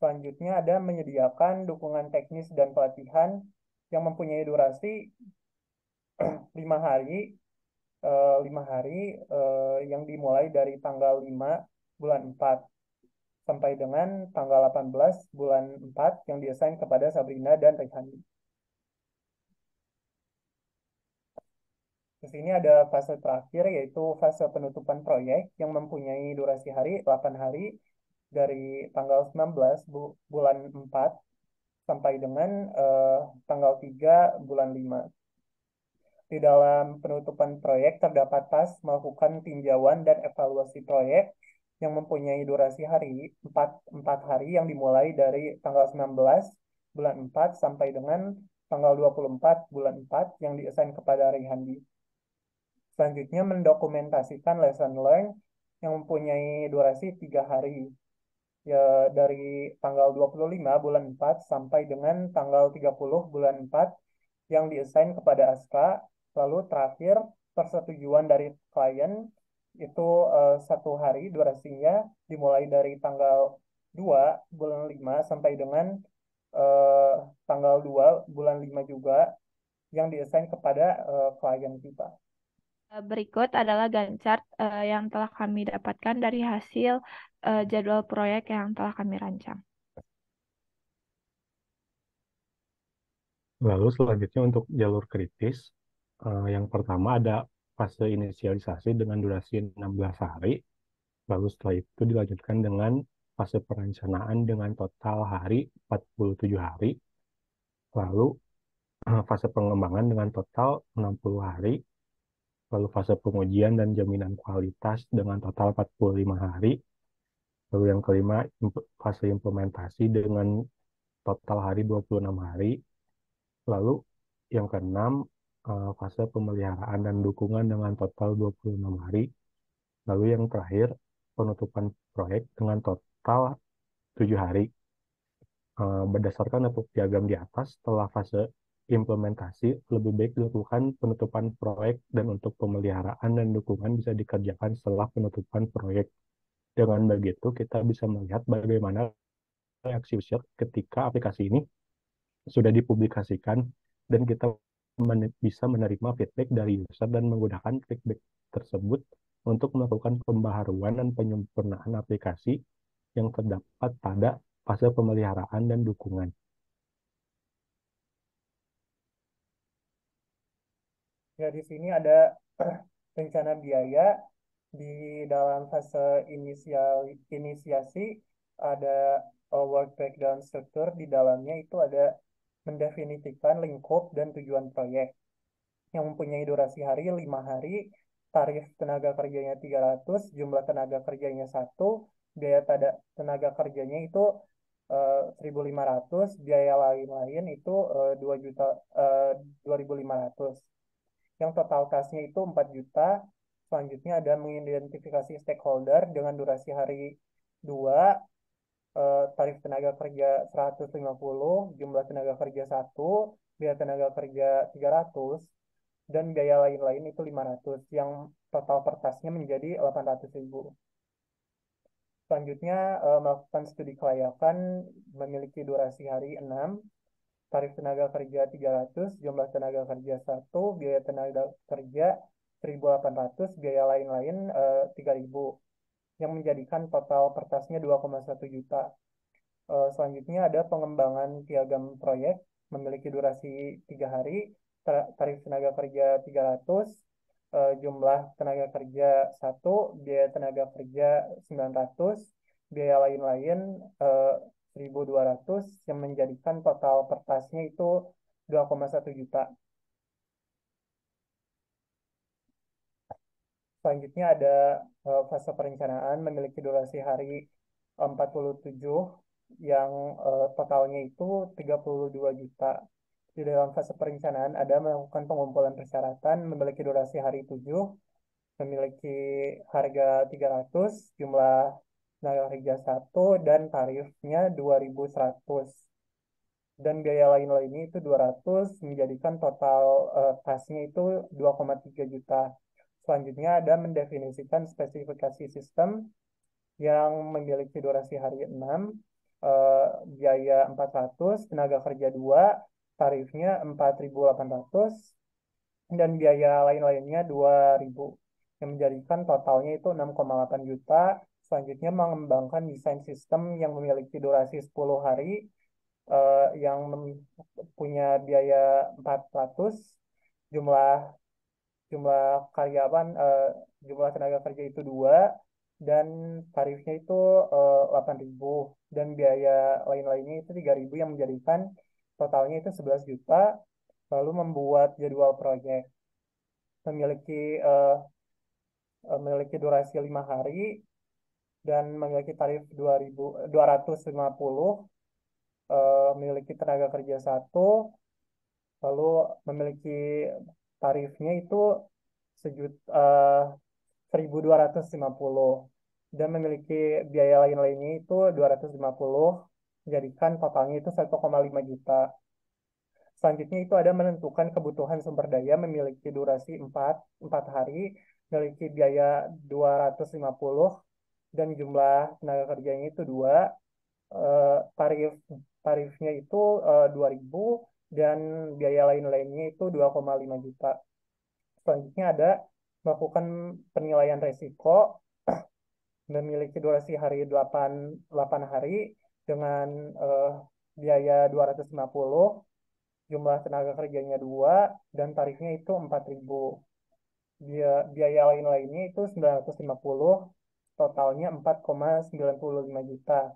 Selanjutnya ada menyediakan dukungan teknis dan pelatihan yang mempunyai durasi 5 hari 5 hari yang dimulai dari tanggal 5 bulan 4 sampai dengan tanggal 18 bulan 4 yang diassign kepada Sabrina dan Rekhani. Di sini ada fase terakhir yaitu fase penutupan proyek yang mempunyai durasi hari 8 hari dari tanggal 19 bulan 4 sampai dengan tanggal 3 bulan 5. Di dalam penutupan proyek terdapat tas melakukan tinjauan dan evaluasi proyek yang mempunyai durasi hari 4 hari yang dimulai dari tanggal 19 bulan 4 sampai dengan tanggal 24 bulan 4 yang diassign kepada Rehandi. Selanjutnya mendokumentasikan lesson learned yang mempunyai durasi 3 hari ya dari tanggal 25 bulan 4 sampai dengan tanggal 30 bulan 4 yang diassign kepada Aska. Lalu terakhir persetujuan dari klien itu 1 hari durasinya dimulai dari tanggal 2 bulan 5 sampai dengan eh, tanggal 2 bulan 5 juga yang diassign kepada klien kita.
Berikut adalah Gantt chart yang telah kami dapatkan dari hasil jadwal proyek yang telah kami rancang.
Lalu selanjutnya untuk jalur kritis, yang pertama ada fase inisialisasi dengan durasi 16 hari. Lalu setelah itu dilanjutkan dengan fase perencanaan dengan total hari 47 hari. Lalu fase pengembangan dengan total 60 hari. Lalu fase pengujian dan jaminan kualitas dengan total 45 hari. Lalu yang kelima fase implementasi dengan total hari 26 hari. Lalu yang keenam fase pemeliharaan dan dukungan dengan total 26 hari. Lalu yang terakhir penutupan proyek dengan total 7 hari. Berdasarkan untuk diagram di atas, setelah fase implementasi, lebih baik dilakukan penutupan proyek dan untuk pemeliharaan dan dukungan bisa dikerjakan setelah penutupan proyek. Dengan begitu, kita bisa melihat bagaimana reaksi user ketika aplikasi ini sudah dipublikasikan dan kita bisa menerima feedback dari user dan menggunakan feedback tersebut untuk melakukan pembaharuan dan penyempurnaan aplikasi yang terdapat pada fase pemeliharaan dan dukungan.
Ya, di sini ada rencana biaya di dalam fase inisiasi ada work breakdown struktur di dalamnya itu ada mendefinisikan lingkup dan tujuan proyek yang mempunyai durasi hari 5 hari, tarif tenaga kerjanya 300, jumlah tenaga kerjanya 1, biaya tenaga kerjanya itu 1.500, biaya lain-lain itu 2 juta 2.500. Yang total tasnya itu 4 juta. Selanjutnya ada mengidentifikasi stakeholder dengan durasi hari 2, tarif tenaga kerja 150, jumlah tenaga kerja 1, biaya tenaga kerja 300, dan biaya lain-lain itu 500, yang total per tasnya menjadi 800.000. Selanjutnya melakukan studi kelayakan memiliki durasi hari 6, tarif tenaga kerja 300, jumlah tenaga kerja 1, biaya tenaga kerja 1.800, biaya lain-lain 3.000, yang menjadikan total per tasnya 2,1 juta. Selanjutnya ada pengembangan piagam proyek memiliki durasi 3 hari, tarif tenaga kerja 300, jumlah tenaga kerja 1, biaya tenaga kerja 900, biaya lain-lain 1.200, yang menjadikan total per tasnya itu 2,1 juta. Selanjutnya ada fase perencanaan memiliki durasi hari 47 yang totalnya itu 32 juta. Di dalam fase perencanaan ada melakukan pengumpulan persyaratan, memiliki durasi hari 7, memiliki harga 300, jumlah tenaga kerja 1, dan tarifnya 2.100. Dan biaya lain-lainnya itu 200, menjadikan total tasnya itu 2,3 juta. Selanjutnya ada mendefinisikan spesifikasi sistem yang memiliki durasi hari 6, eh, biaya 400, tenaga kerja 2, tarifnya 4.800, dan biaya lain-lainnya 2.000, yang menjadikan totalnya itu 6,8 juta. Selanjutnya mengembangkan desain sistem yang memiliki durasi 10 hari, yang punya biaya 400, jumlah jumlah karyawan, jumlah tenaga kerja itu 2, dan tarifnya itu 8.000, dan biaya lain-lainnya itu 3.000, yang menjadikan totalnya itu 11 juta. Lalu membuat jadwal proyek, memiliki eh, memiliki durasi 5 hari dan memiliki tarif 2.250, memiliki tenaga kerja 1, lalu memiliki tarifnya itu sejuta 1.250, dan memiliki biaya lain-lainnya itu 250, menjadikan totalnya itu 1,5 juta. Selanjutnya itu ada menentukan kebutuhan sumber daya, memiliki durasi 4 hari, memiliki biaya 250, dan jumlah tenaga kerjanya itu 2. Tarifnya itu 2.000, dan biaya lain-lainnya itu 2,5 juta. Selanjutnya ada melakukan penilaian resiko, memiliki durasi hari 8 hari, dengan eh, biaya 250, jumlah tenaga kerjanya 2, dan tarifnya itu 4.000. Biaya lain-lainnya itu 950, totalnya 4,95 juta.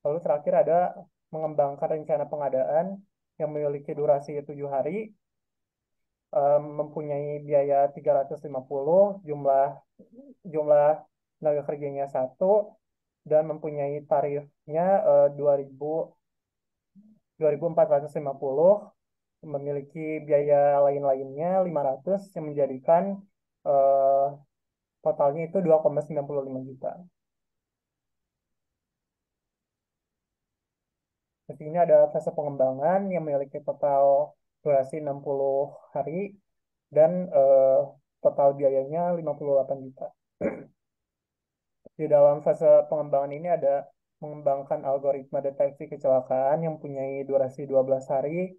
Lalu terakhir ada mengembangkan rencana pengadaan yang memiliki durasi 7 hari, mempunyai biaya 350, jumlah jumlah tenaga kerjanya 1, dan mempunyai tarifnya 2.450, memiliki biaya lain-lainnya 500, yang menjadikan eh, totalnya itu 2,95 juta. Di sini ada fase pengembangan yang memiliki total durasi 60 hari, dan total biayanya 58 juta. Di dalam fase pengembangan ini ada mengembangkan algoritma deteksi kecelakaan yang punya durasi 12 hari,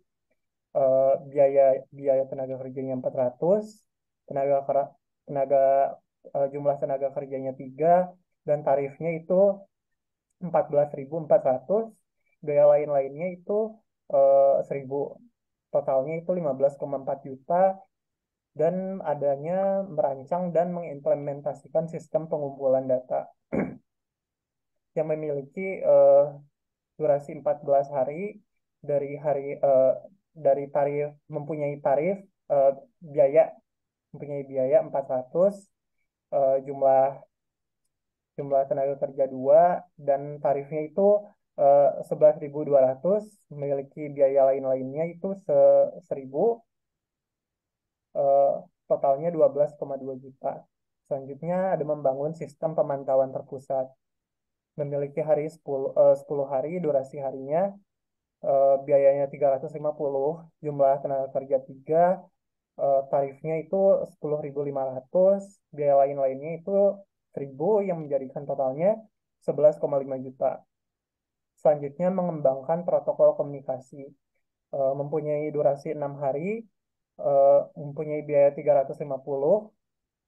biaya biaya tenaga kerjanya 400, tenaga tenaga jumlah tenaga kerjanya 3, dan tarifnya itu 14.400, biaya lain-lainnya itu 1.000. Totalnya itu 15,4 juta, dan adanya merancang dan mengimplementasikan sistem pengumpulan data yang memiliki durasi 14 hari, dari dari tarif, mempunyai tarif eh, biaya mempunyai biaya 400, jumlah jumlah tenaga kerja 2, dan tarifnya itu 11.200, memiliki biaya lain-lainnya itu 1.000, eh, totalnya 12,2 juta. Selanjutnya ada membangun sistem pemantauan terpusat, memiliki 10 hari, durasi harinya, biayanya 350, jumlah tenaga kerja 3, tarifnya itu 10.500, biaya lain-lainnya itu 1.000, yang menjadikan totalnya 11,5 juta. Selanjutnya mengembangkan protokol komunikasi, mempunyai durasi 6 hari, mempunyai biaya 350,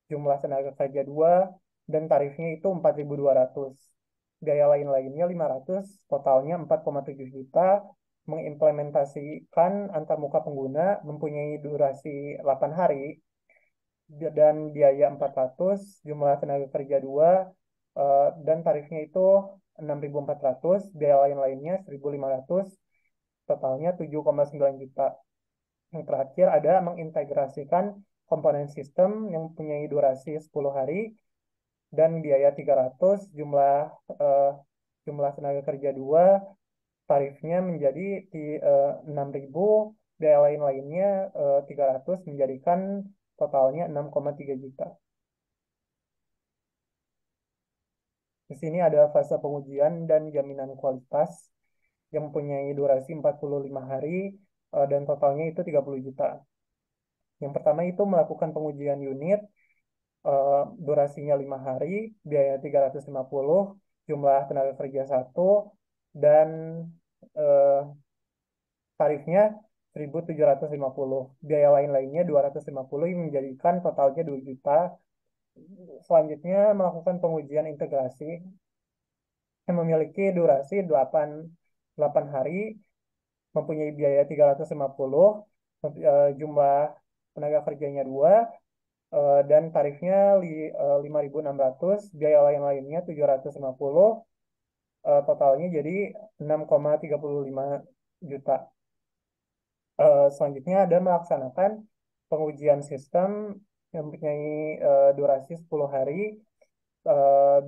jumlah tenaga kerja 2, dan tarifnya itu 4.200. Biaya lain-lainnya 500, totalnya 4,7 juta, mengimplementasikan antarmuka pengguna, mempunyai durasi 8 hari, dan biaya 400, jumlah tenaga kerja 2, dan tarifnya itu 6.400, biaya lain-lainnya 1.500, totalnya 7,9 juta. Yang terakhir ada mengintegrasikan komponen sistem yang mempunyai durasi 10 hari dan biaya 300, eh, jumlah tenaga kerja 2, tarifnya menjadi di 6.000, biaya lain-lainnya 300 menjadikan totalnya 6,3 juta. Di sini ada fase pengujian dan jaminan kualitas yang mempunyai durasi 45 hari dan totalnya itu 30 juta. Yang pertama itu melakukan pengujian unit, durasinya 5 hari, biaya 350, jumlah tenaga kerja 1, dan eh, tarifnya 1.750. Biaya lain-lainnya 250 yang menjadikan totalnya 2 juta. Selanjutnya melakukan pengujian integrasi yang memiliki durasi 8 hari, mempunyai biaya 350, jumlah tenaga kerjanya 2, dan tarifnya 5.600, biaya lain-lainnya 750, totalnya jadi 6,35 juta. Selanjutnya ada melaksanakan pengujian sistem yang mempunyai durasi 10 hari,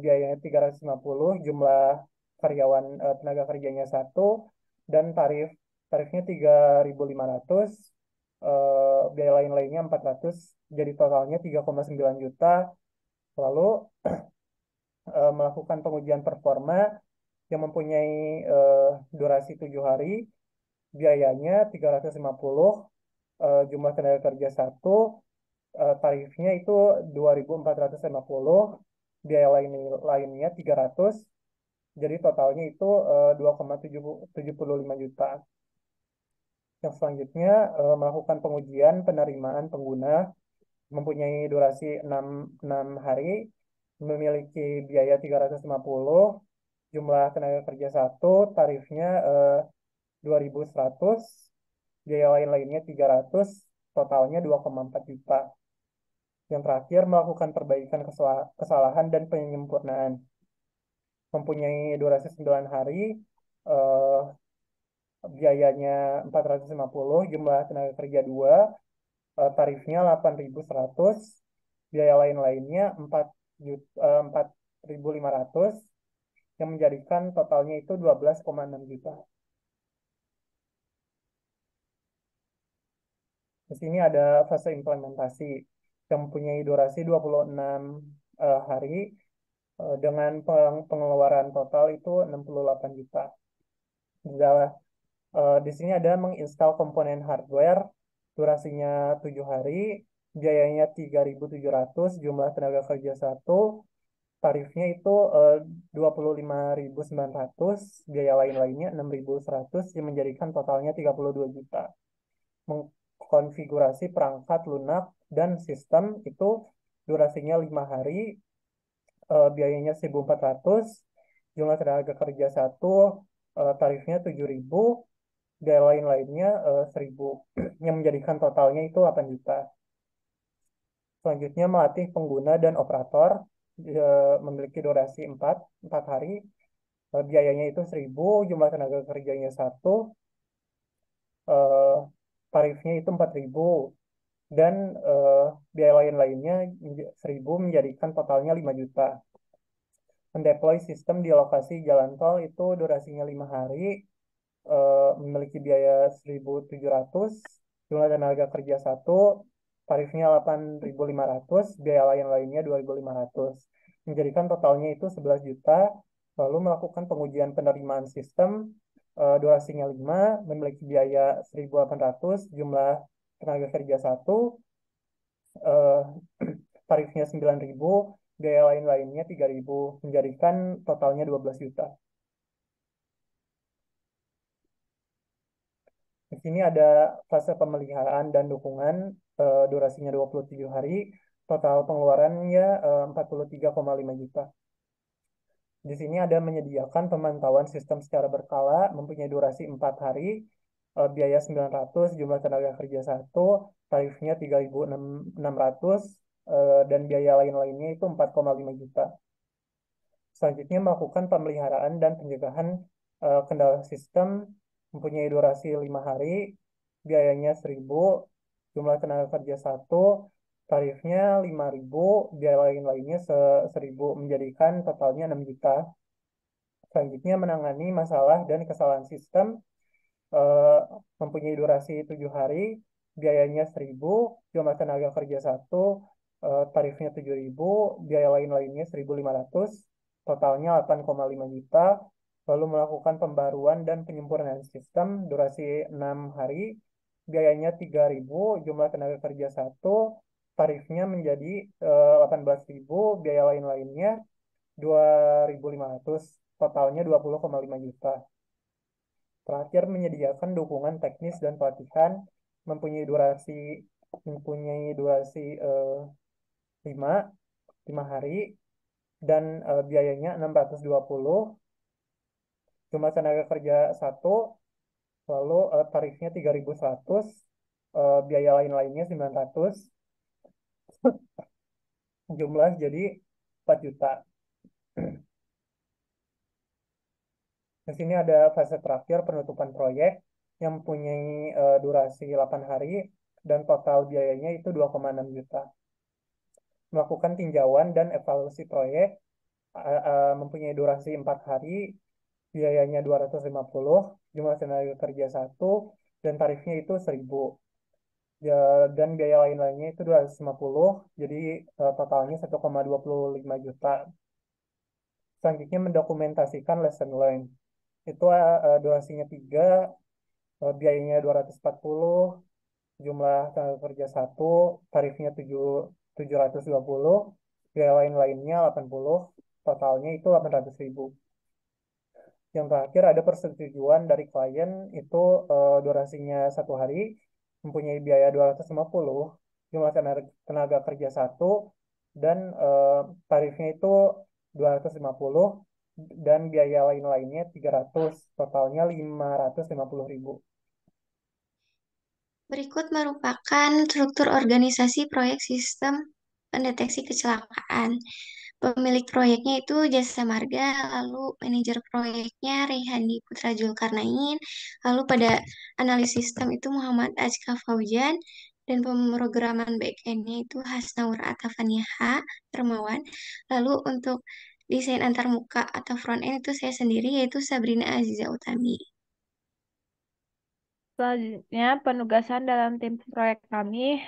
biayanya 350, jumlah karyawan tenaga kerjanya 1, dan tarifnya 3.500, biaya lain-lainnya 400, jadi totalnya 3,9 juta. Lalu melakukan pengujian performa yang mempunyai durasi 7 hari, biayanya 350, jumlah tenaga kerja 1, tarifnya itu 2.450, biaya lainnya 300, jadi totalnya itu 2,75 juta. Yang selanjutnya melakukan pengujian penerimaan pengguna, mempunyai durasi 6 hari, memiliki biaya 350, jumlah tenaga kerja 1, tarifnya 2.100, biaya lain-lainnya 300, totalnya 2,4 juta. Yang terakhir, melakukan perbaikan kesalahan dan penyempurnaan. Mempunyai durasi 9 hari, eh, biayanya 450, jumlah tenaga kerja 2, tarifnya 8.100, biaya lain-lainnya 4.500, yang menjadikan totalnya itu 12,6 juta. Di sini ada fase implementasi yang mempunyai durasi 26 hari, dengan pengeluaran total itu 68 juta. Di sini ada menginstal komponen hardware, durasinya 7 hari, biayanya 3.700, jumlah tenaga kerja 1, tarifnya itu 25.900, biaya lain-lainnya 6.100, yang menjadikan totalnya 32 juta. Mengkonfigurasi perangkat lunak dan sistem itu durasinya 5 hari, biayanya 1.400, jumlah tenaga kerja 1, tarifnya 7.000, biaya lain-lainnya 1.000, yang menjadikan totalnya itu 8 juta. Selanjutnya melatih pengguna dan operator, memiliki durasi 4 hari, biayanya itu 1.000, jumlah tenaga kerjanya 1, eh, tarifnya itu 4.000, dan eh, biaya lain-lainnya 1.000, menjadikan totalnya 5 juta. Mendeploy sistem di lokasi jalan tol itu durasinya 5 hari, memiliki biaya 1.700, jumlah tenaga kerja 1, tarifnya 8.500, biaya lain-lainnya 2.500, menjadikan totalnya itu 11 juta. Lalu melakukan pengujian penerimaan sistem, durasinya 5, memiliki biaya 1.800, jumlah tenaga kerja 1, eh, tarifnya 9.000, biaya lain-lainnya 3.000, menjadikan totalnya 12 juta. Di sini ada fase pemeliharaan dan dukungan, durasinya 27 hari, total pengeluarannya 43,5 juta. Di sini ada menyediakan pemantauan sistem secara berkala, mempunyai durasi 4 hari, biaya 900, jumlah tenaga kerja 1, tarifnya 3.600, dan biaya lain-lainnya itu 4,5 juta. Selanjutnya melakukan pemeliharaan dan pencegahan kendala sistem, mempunyai durasi 5 hari, biayanya 1.000, jumlah tenaga kerja 1, tarifnya 5.000, biaya lain-lainnya 1.000, menjadikan totalnya 6 juta. Selanjutnya menangani masalah dan kesalahan sistem, eh, mempunyai durasi 7 hari, biayanya 1.000, jumlah tenaga kerja satu, tarifnya 7.000, biaya lain-lainnya 1.500, totalnya 8,5 juta, lalu melakukan pembaruan dan penyempurnaan sistem, durasi 6 hari, biayanya 3.000, jumlah tenaga kerja satu, tarifnya menjadi 18.000, biaya lain-lainnya 2.500, totalnya 20,5 juta. Terakhir, menyediakan dukungan teknis dan pelatihan mempunyai durasi 5 5 hari dan biayanya 620, jumlah tenaga kerja satu, lalu tarifnya 3.100, biaya lain-lainnya 900, jumlah jadi 4 juta. Di sini ada fase terakhir penutupan proyek yang mempunyai durasi 8 hari dan total biayanya itu 2,6 juta. Melakukan tinjauan dan evaluasi proyek mempunyai durasi 4 hari, biayanya 250, jumlah tenaga kerja satu, dan tarifnya itu 1.000. Ya, dan biaya lain-lainnya itu 250, jadi totalnya 1,25 juta. Selanjutnya mendokumentasikan lesson learned. Itu durasinya 3, biayanya 240, jumlah tenaga kerja satu, tarifnya 720, biaya lain-lainnya 80, totalnya itu 800.000. Yang terakhir ada persetujuan dari klien, itu durasinya 1 hari, mempunyai biaya 250, jumlah tenaga kerja satu, dan tarifnya itu 250, dan biaya lain-lainnya 300, totalnya 550.000.
Berikut merupakan struktur organisasi proyek sistem pendeteksi kecelakaan. Pemilik proyeknya itu Jasa Marga, lalu manajer proyeknya Rehandi Putra Julkarnain, lalu pada analis sistem itu Muhammad Ajka Fauzan, dan pemrograman backend-nya itu Hasnaur Atafania H. Hermawan. Lalu untuk desain antarmuka atau front end itu saya sendiri, yaitu Sabrina Aziza Utami.
Selanjutnya, penugasan dalam tim proyek kami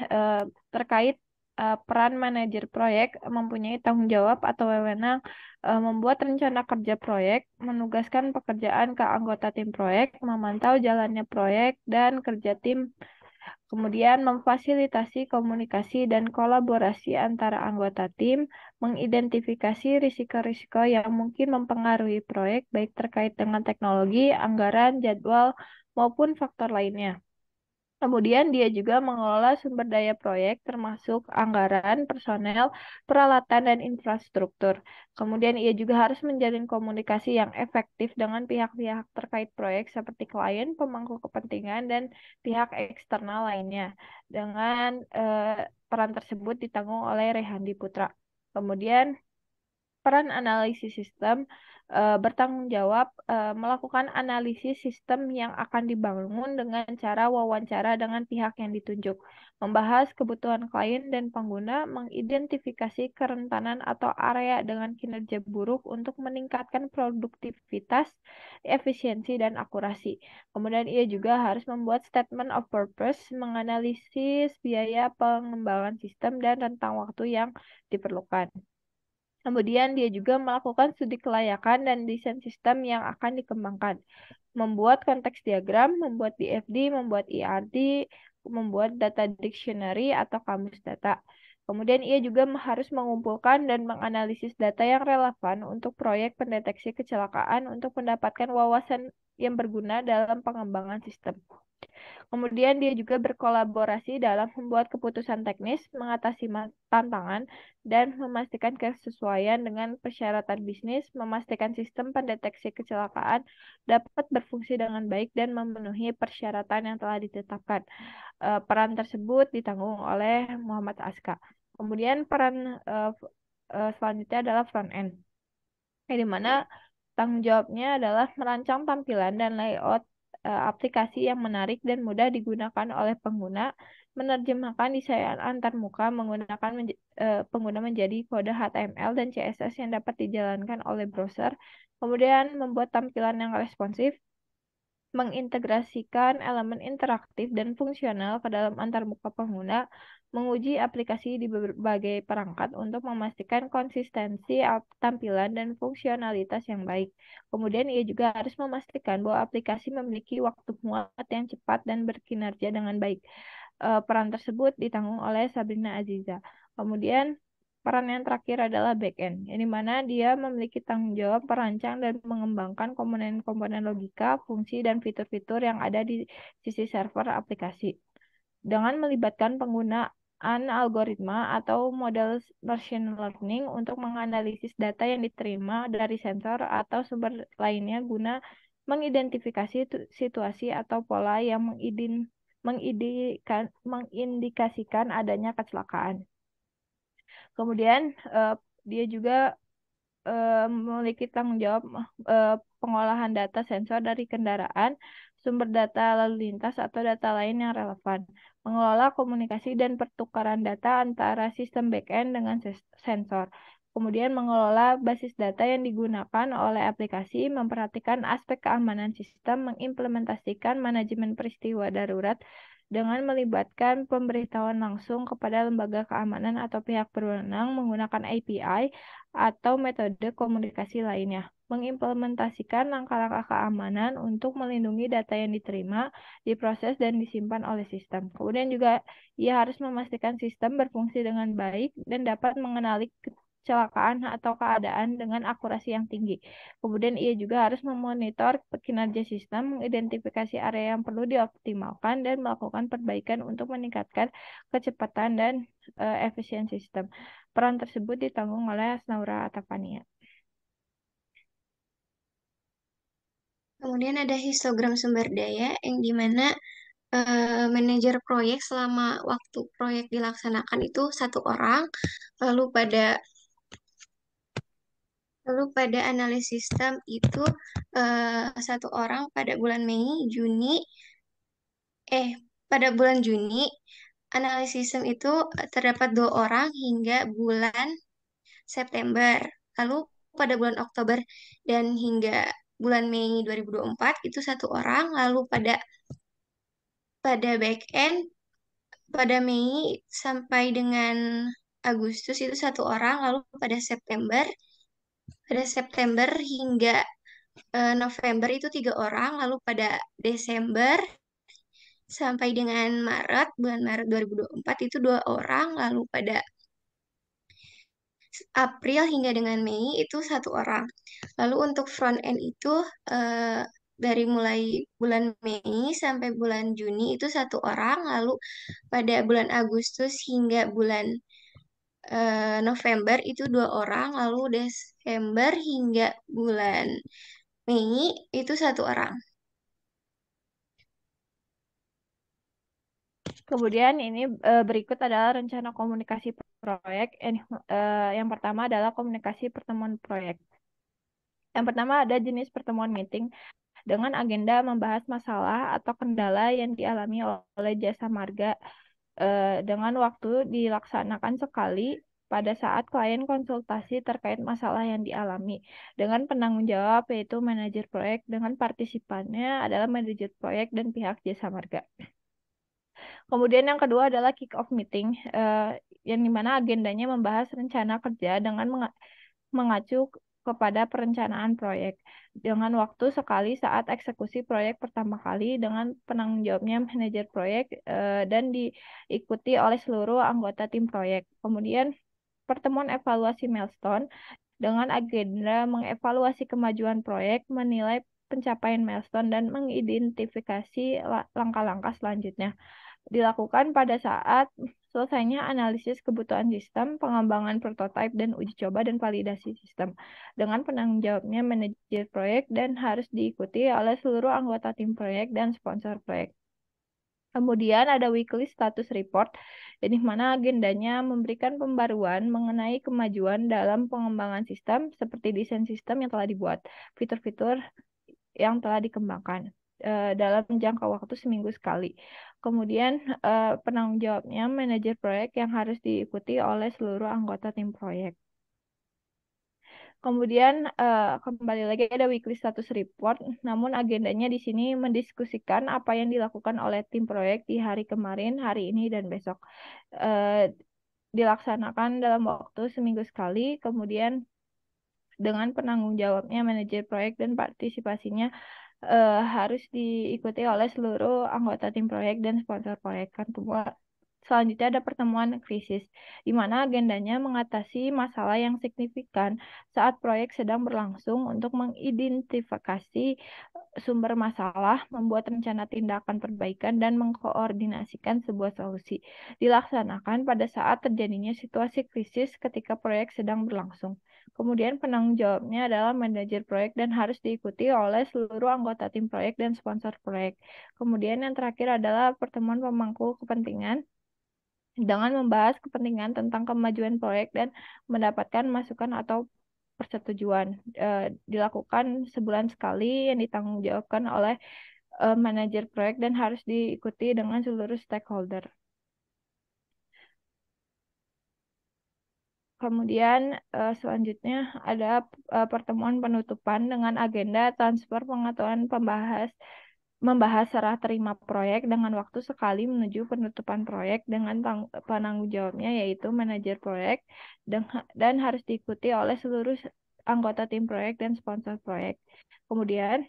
terkait peran manajer proyek mempunyai tanggung jawab atau wewenang membuat rencana kerja proyek, menugaskan pekerjaan ke anggota tim proyek, memantau jalannya proyek dan kerja tim, kemudian memfasilitasi komunikasi dan kolaborasi antara anggota tim, mengidentifikasi risiko-risiko yang mungkin mempengaruhi proyek, baik terkait dengan teknologi, anggaran, jadwal, maupun faktor lainnya. Kemudian dia juga mengelola sumber daya proyek termasuk anggaran, personel, peralatan, dan infrastruktur. Kemudian ia juga harus menjalin komunikasi yang efektif dengan pihak-pihak terkait proyek seperti klien, pemangku kepentingan, dan pihak eksternal lainnya. Dengan peran tersebut ditanggung oleh Rehandi Putra. Kemudian peran analisis sistem bertanggung jawab melakukan analisis sistem yang akan dibangun dengan cara wawancara dengan pihak yang ditunjuk, membahas kebutuhan klien dan pengguna, mengidentifikasi kerentanan atau area dengan kinerja buruk untuk meningkatkan produktivitas, efisiensi, dan akurasi. Kemudian ia juga harus membuat statement of purpose, menganalisis biaya pengembangan sistem dan rentang waktu yang diperlukan. Kemudian dia juga melakukan studi kelayakan dan desain sistem yang akan dikembangkan. Membuat konteks diagram, membuat DFD, membuat ERD, membuat data dictionary atau kamus data. Kemudian ia juga harus mengumpulkan dan menganalisis data yang relevan untuk proyek pendeteksi kecelakaan untuk mendapatkan wawasan yang berguna dalam pengembangan sistem. Kemudian dia juga berkolaborasi dalam membuat keputusan teknis, mengatasi tantangan, dan memastikan kesesuaian dengan persyaratan bisnis, memastikan sistem pendeteksi kecelakaan dapat berfungsi dengan baik dan memenuhi persyaratan yang telah ditetapkan. Peran tersebut ditanggung oleh Muhammad Aska. Kemudian peran selanjutnya adalah front end, di mana tanggung jawabnya adalah merancang tampilan dan layout aplikasi yang menarik dan mudah digunakan oleh pengguna, menerjemahkan desain antarmuka menggunakan pengguna menjadi kode HTML dan CSS yang dapat dijalankan oleh browser, kemudian membuat tampilan yang responsif, mengintegrasikan elemen interaktif dan fungsional ke dalam antarmuka pengguna, menguji aplikasi di berbagai perangkat untuk memastikan konsistensi tampilan dan fungsionalitas yang baik. Kemudian ia juga harus memastikan bahwa aplikasi memiliki waktu muat yang cepat dan berkinerja dengan baik. Peran tersebut ditanggung oleh Sabrina Aziza. Kemudian peran yang terakhir adalah back-end, yang dimana dia memiliki tanggung jawab merancang dan mengembangkan komponen-komponen logika, fungsi, dan fitur-fitur yang ada di sisi server aplikasi. Dengan melibatkan penggunaan algoritma atau model machine learning untuk menganalisis data yang diterima dari sensor atau sumber lainnya guna mengidentifikasi situasi atau pola yang mengindikasikan adanya kecelakaan. Kemudian dia juga memiliki tanggung jawab pengolahan data sensor dari kendaraan, sumber data lalu lintas atau data lain yang relevan, mengelola komunikasi dan pertukaran data antara sistem backend dengan sensor. Kemudian mengelola basis data yang digunakan oleh aplikasi, memperhatikan aspek keamanan sistem, mengimplementasikan manajemen peristiwa darurat dengan melibatkan pemberitahuan langsung kepada lembaga keamanan atau pihak berwenang menggunakan API atau metode komunikasi lainnya. Mengimplementasikan langkah-langkah keamanan untuk melindungi data yang diterima, diproses, dan disimpan oleh sistem. Kemudian juga ia harus memastikan sistem berfungsi dengan baik dan dapat mengenali kecelakaan atau keadaan dengan akurasi yang tinggi. Kemudian ia juga harus memonitor kinerja sistem, mengidentifikasi area yang perlu dioptimalkan, dan melakukan perbaikan untuk meningkatkan kecepatan dan efisiensi sistem. Peran tersebut ditanggung oleh Asnaura Atapania.
Kemudian ada histogram sumber daya yang dimana manajer proyek selama waktu proyek dilaksanakan itu satu orang, lalu pada analis sistem itu satu orang pada bulan Mei, Juni, pada bulan Juni analis sistem itu terdapat 2 orang hingga bulan September. Lalu pada bulan Oktober dan hingga bulan Mei 2024 itu satu orang. Lalu pada back end pada Mei sampai dengan Agustus itu satu orang. Lalu pada September hingga November itu 3 orang. Lalu pada Desember sampai dengan bulan Maret 2024 itu 2 orang. Lalu pada April hingga dengan Mei itu satu orang. Lalu untuk front end itu dari mulai bulan Mei sampai bulan Juni itu satu orang. Lalu pada bulan Agustus hingga bulan November itu 2 orang. Lalu Desember hingga bulan Mei itu satu orang.
Kemudian ini berikut adalah rencana komunikasi proyek. Yang pertama adalah komunikasi pertemuan proyek. Yang pertama ada jenis pertemuan meeting dengan agenda membahas masalah atau kendala yang dialami oleh jasa marga dengan waktu dilaksanakan sekali pada saat klien konsultasi terkait masalah yang dialami dengan penanggung jawab yaitu manajer proyek, dengan partisipannya adalah manajer proyek dan pihak jasa marga. Kemudian yang kedua adalah kick off meeting, yang dimana agendanya membahas rencana kerja dengan mengacu kepada perencanaan proyek dengan waktu sekali saat eksekusi proyek pertama kali dengan penanggung jawabnya manajer proyek dan diikuti oleh seluruh anggota tim proyek. Kemudian pertemuan evaluasi milestone dengan agenda mengevaluasi kemajuan proyek, menilai pencapaian milestone, dan mengidentifikasi langkah-langkah selanjutnya. Dilakukan pada saat selesainya analisis kebutuhan sistem, pengembangan prototipe, dan uji coba dan validasi sistem. Dengan penanggung jawabnya manajer proyek dan harus diikuti oleh seluruh anggota tim proyek dan sponsor proyek. Kemudian ada weekly status report, di mana agendanya memberikan pembaruan mengenai kemajuan dalam pengembangan sistem seperti desain sistem yang telah dibuat, fitur-fitur yang telah dikembangkan dalam jangka waktu seminggu sekali. Kemudian penanggung jawabnya manajer proyek yang harus diikuti oleh seluruh anggota tim proyek. Kemudian kembali lagi ada weekly status report, namun agendanya di sini mendiskusikan apa yang dilakukan oleh tim proyek di hari kemarin, hari ini, dan besok. Eh, Dilaksanakan dalam waktu seminggu sekali, kemudian dengan penanggung jawabnya manajer proyek dan partisipasinya harus diikuti oleh seluruh anggota tim proyek dan sponsor proyek kan semua. Selanjutnya ada pertemuan krisis, di mana agendanya mengatasi masalah yang signifikan saat proyek sedang berlangsung untuk mengidentifikasi sumber masalah, membuat rencana tindakan perbaikan, dan mengkoordinasikan sebuah solusi. Dilaksanakan pada saat terjadinya situasi krisis ketika proyek sedang berlangsung. Kemudian penanggung jawabnya adalah manajer proyek dan harus diikuti oleh seluruh anggota tim proyek dan sponsor proyek. Kemudian yang terakhir adalah pertemuan pemangku kepentingan dengan membahas kepentingan tentang kemajuan proyek dan mendapatkan masukan atau persetujuan. Dilakukan sebulan sekali yang ditanggungjawabkan oleh manajer proyek dan harus diikuti dengan seluruh stakeholder. Kemudian selanjutnya ada pertemuan penutupan dengan agenda transfer pengetahuan membahas serah terima proyek dengan waktu sekali menuju penutupan proyek dengan penanggung jawabnya yaitu manajer proyek dan harus diikuti oleh seluruh anggota tim proyek dan sponsor proyek. Kemudian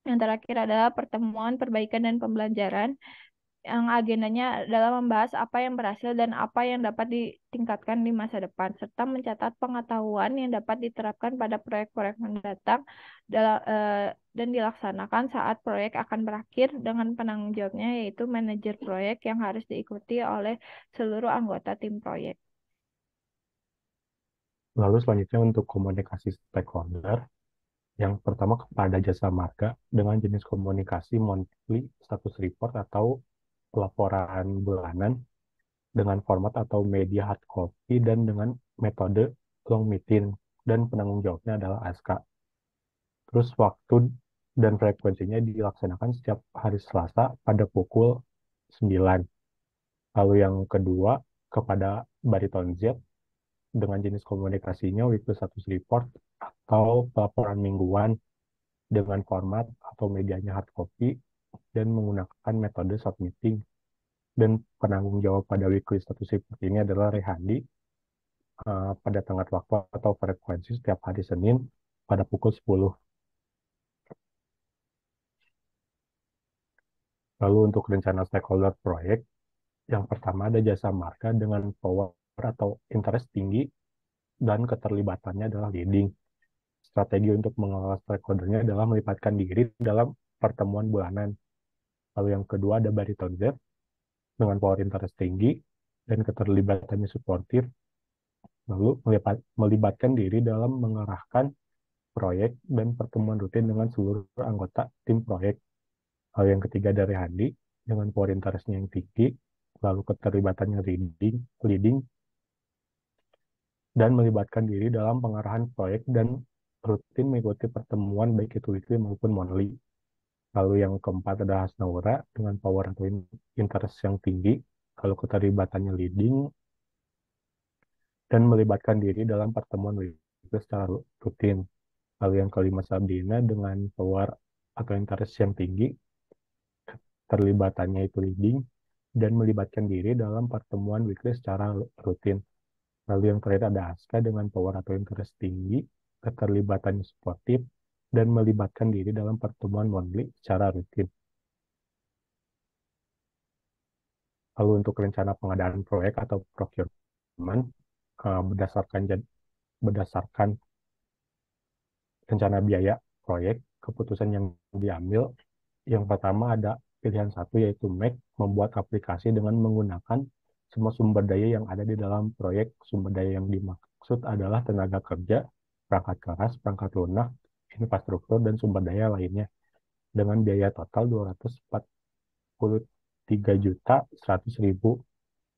yang terakhir adalah pertemuan perbaikan dan pembelajaran yang agendanya adalah membahas apa yang berhasil dan apa yang dapat ditingkatkan di masa depan, serta mencatat pengetahuan yang dapat diterapkan pada proyek-proyek mendatang dan dilaksanakan saat proyek akan berakhir dengan penanggung jawabnya yaitu manajer proyek yang harus diikuti oleh seluruh anggota tim proyek.
Lalu selanjutnya untuk komunikasi stakeholder, yang pertama kepada jasa marga dengan jenis komunikasi monthly status report atau laporan bulanan dengan format atau media hard copy dan dengan metode long meeting dan penanggung jawabnya adalah ASKA. Terus waktu dan frekuensinya dilaksanakan setiap hari Selasa pada pukul 9. Lalu yang kedua kepada Bariton Z dengan jenis komunikasinya weekly status report atau laporan mingguan dengan format atau medianya hard copy dan menggunakan metode short meeting. Dan penanggung jawab pada weekly status report ini adalah Rehandi pada tenggat waktu atau frekuensi setiap hari Senin pada pukul 10. Lalu untuk rencana stakeholder proyek, yang pertama ada jasa marga dengan power atau interest tinggi dan keterlibatannya adalah leading. Strategi untuk mengelola stakeholdernya adalah melibatkan diri dalam pertemuan bulanan. Lalu yang kedua ada Bariton Z dengan power interest tinggi dan keterlibatannya suportif. Lalu melibatkan diri dalam mengarahkan proyek dan pertemuan rutin dengan seluruh anggota tim proyek. Lalu yang ketiga dari Handi dengan power interest-nya yang tinggi, lalu keterlibatannya leading dan melibatkan diri dalam pengarahan proyek dan rutin mengikuti pertemuan baik itu weekly maupun monthly. Lalu yang keempat ada Hasnaura dengan power atau interest yang tinggi, lalu keterlibatannya leading dan melibatkan diri dalam pertemuan weekly secara rutin. Lalu yang kelima Sabdina dengan power atau interest yang tinggi, terlibatannya itu leading, dan melibatkan diri dalam pertemuan weekly secara rutin. Lalu yang terakhir ada Aska dengan power atau interest tinggi, keterlibatannya sportif, dan melibatkan diri dalam pertemuan monthly secara rutin. Lalu untuk rencana pengadaan proyek atau procurement, berdasarkan rencana biaya proyek, keputusan yang diambil, yang pertama ada pilihan satu yaitu make, membuat aplikasi dengan menggunakan semua sumber daya yang ada di dalam proyek. Sumber daya yang dimaksud adalah tenaga kerja, perangkat keras, perangkat lunak, infrastruktur, dan sumber daya lainnya dengan biaya total 243.100.000.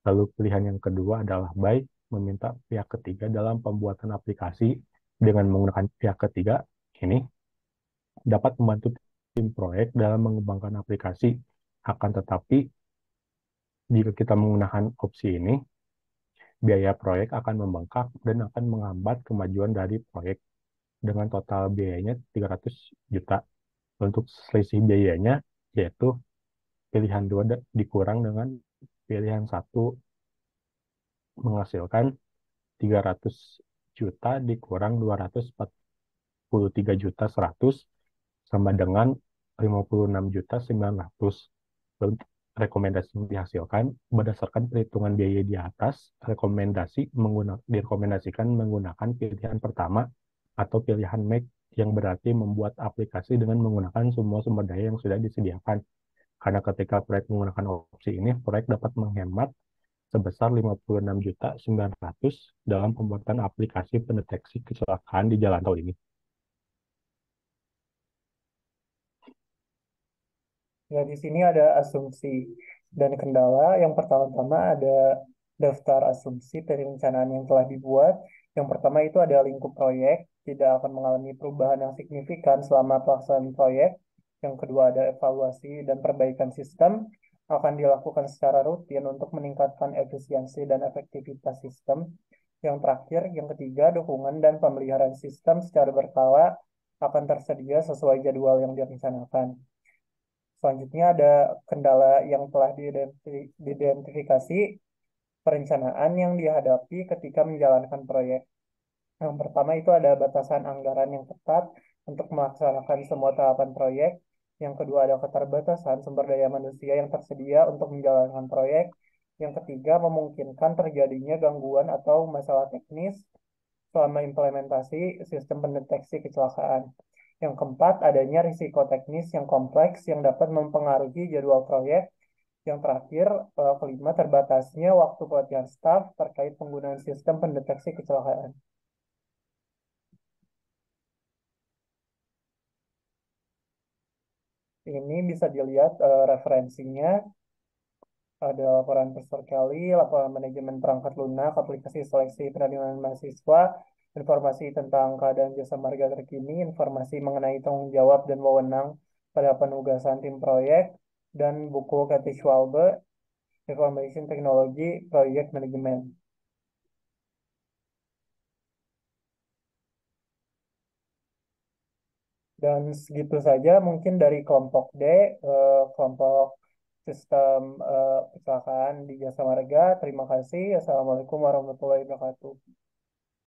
Lalu pilihan yang kedua adalah buy, meminta pihak ketiga dalam pembuatan aplikasi dengan menggunakan pihak ketiga ini dapat membantu tim proyek dalam mengembangkan aplikasi. Akan tetapi, jika kita menggunakan opsi ini, biaya proyek akan membengkak dan akan menghambat kemajuan dari proyek dengan total biayanya 300 juta. Untuk selisih biayanya, yaitu pilihan 2 dikurang dengan pilihan 1 menghasilkan 300 juta dikurang 243 juta 100 sama dengan 56 juta 900. Rekomendasi yang dihasilkan berdasarkan perhitungan biaya di atas, direkomendasikan menggunakan pilihan pertama atau pilihan make yang berarti membuat aplikasi dengan menggunakan semua sumber daya yang sudah disediakan. Karena ketika proyek menggunakan opsi ini, proyek dapat menghemat sebesar 56.900.000 dalam pembuatan aplikasi pendeteksi kecelakaan di jalan tol ini.
Ya, di sini ada asumsi dan kendala. Yang pertama-tama ada daftar asumsi perencanaan yang telah dibuat. Yang pertama itu ada lingkup proyek, tidak akan mengalami perubahan yang signifikan selama pelaksanaan proyek. Yang kedua ada evaluasi dan perbaikan sistem, akan dilakukan secara rutin untuk meningkatkan efisiensi dan efektivitas sistem. Yang terakhir, yang ketiga, dukungan dan pemeliharaan sistem secara berkala akan tersedia sesuai jadwal yang direncanakan. Selanjutnya ada kendala yang telah diidentifikasi perencanaan yang dihadapi ketika menjalankan proyek. Yang pertama itu ada batasan anggaran yang tepat untuk melaksanakan semua tahapan proyek. Yang kedua ada keterbatasan sumber daya manusia yang tersedia untuk menjalankan proyek. Yang ketiga memungkinkan terjadinya gangguan atau masalah teknis selama implementasi sistem pendeteksi kecelakaan. Yang keempat, adanya risiko teknis yang kompleks yang dapat mempengaruhi jadwal proyek. Yang terakhir, kelima, terbatasnya waktu pelatihan staf terkait penggunaan sistem pendeteksi kecelakaan. Ini bisa dilihat referensinya, ada laporan Pastor Kelly, laporan manajemen perangkat lunak, aplikasi seleksi penerimaan mahasiswa, informasi tentang keadaan jasa marga terkini, informasi mengenai tanggung jawab dan wewenang pada penugasan tim proyek, dan buku Kathy Schwalbe, Information Technology Project Management. Dan segitu saja mungkin dari kelompok D, kelompok sistem kecelakaan di jasa marga. Terima kasih. Assalamualaikum warahmatullahi wabarakatuh.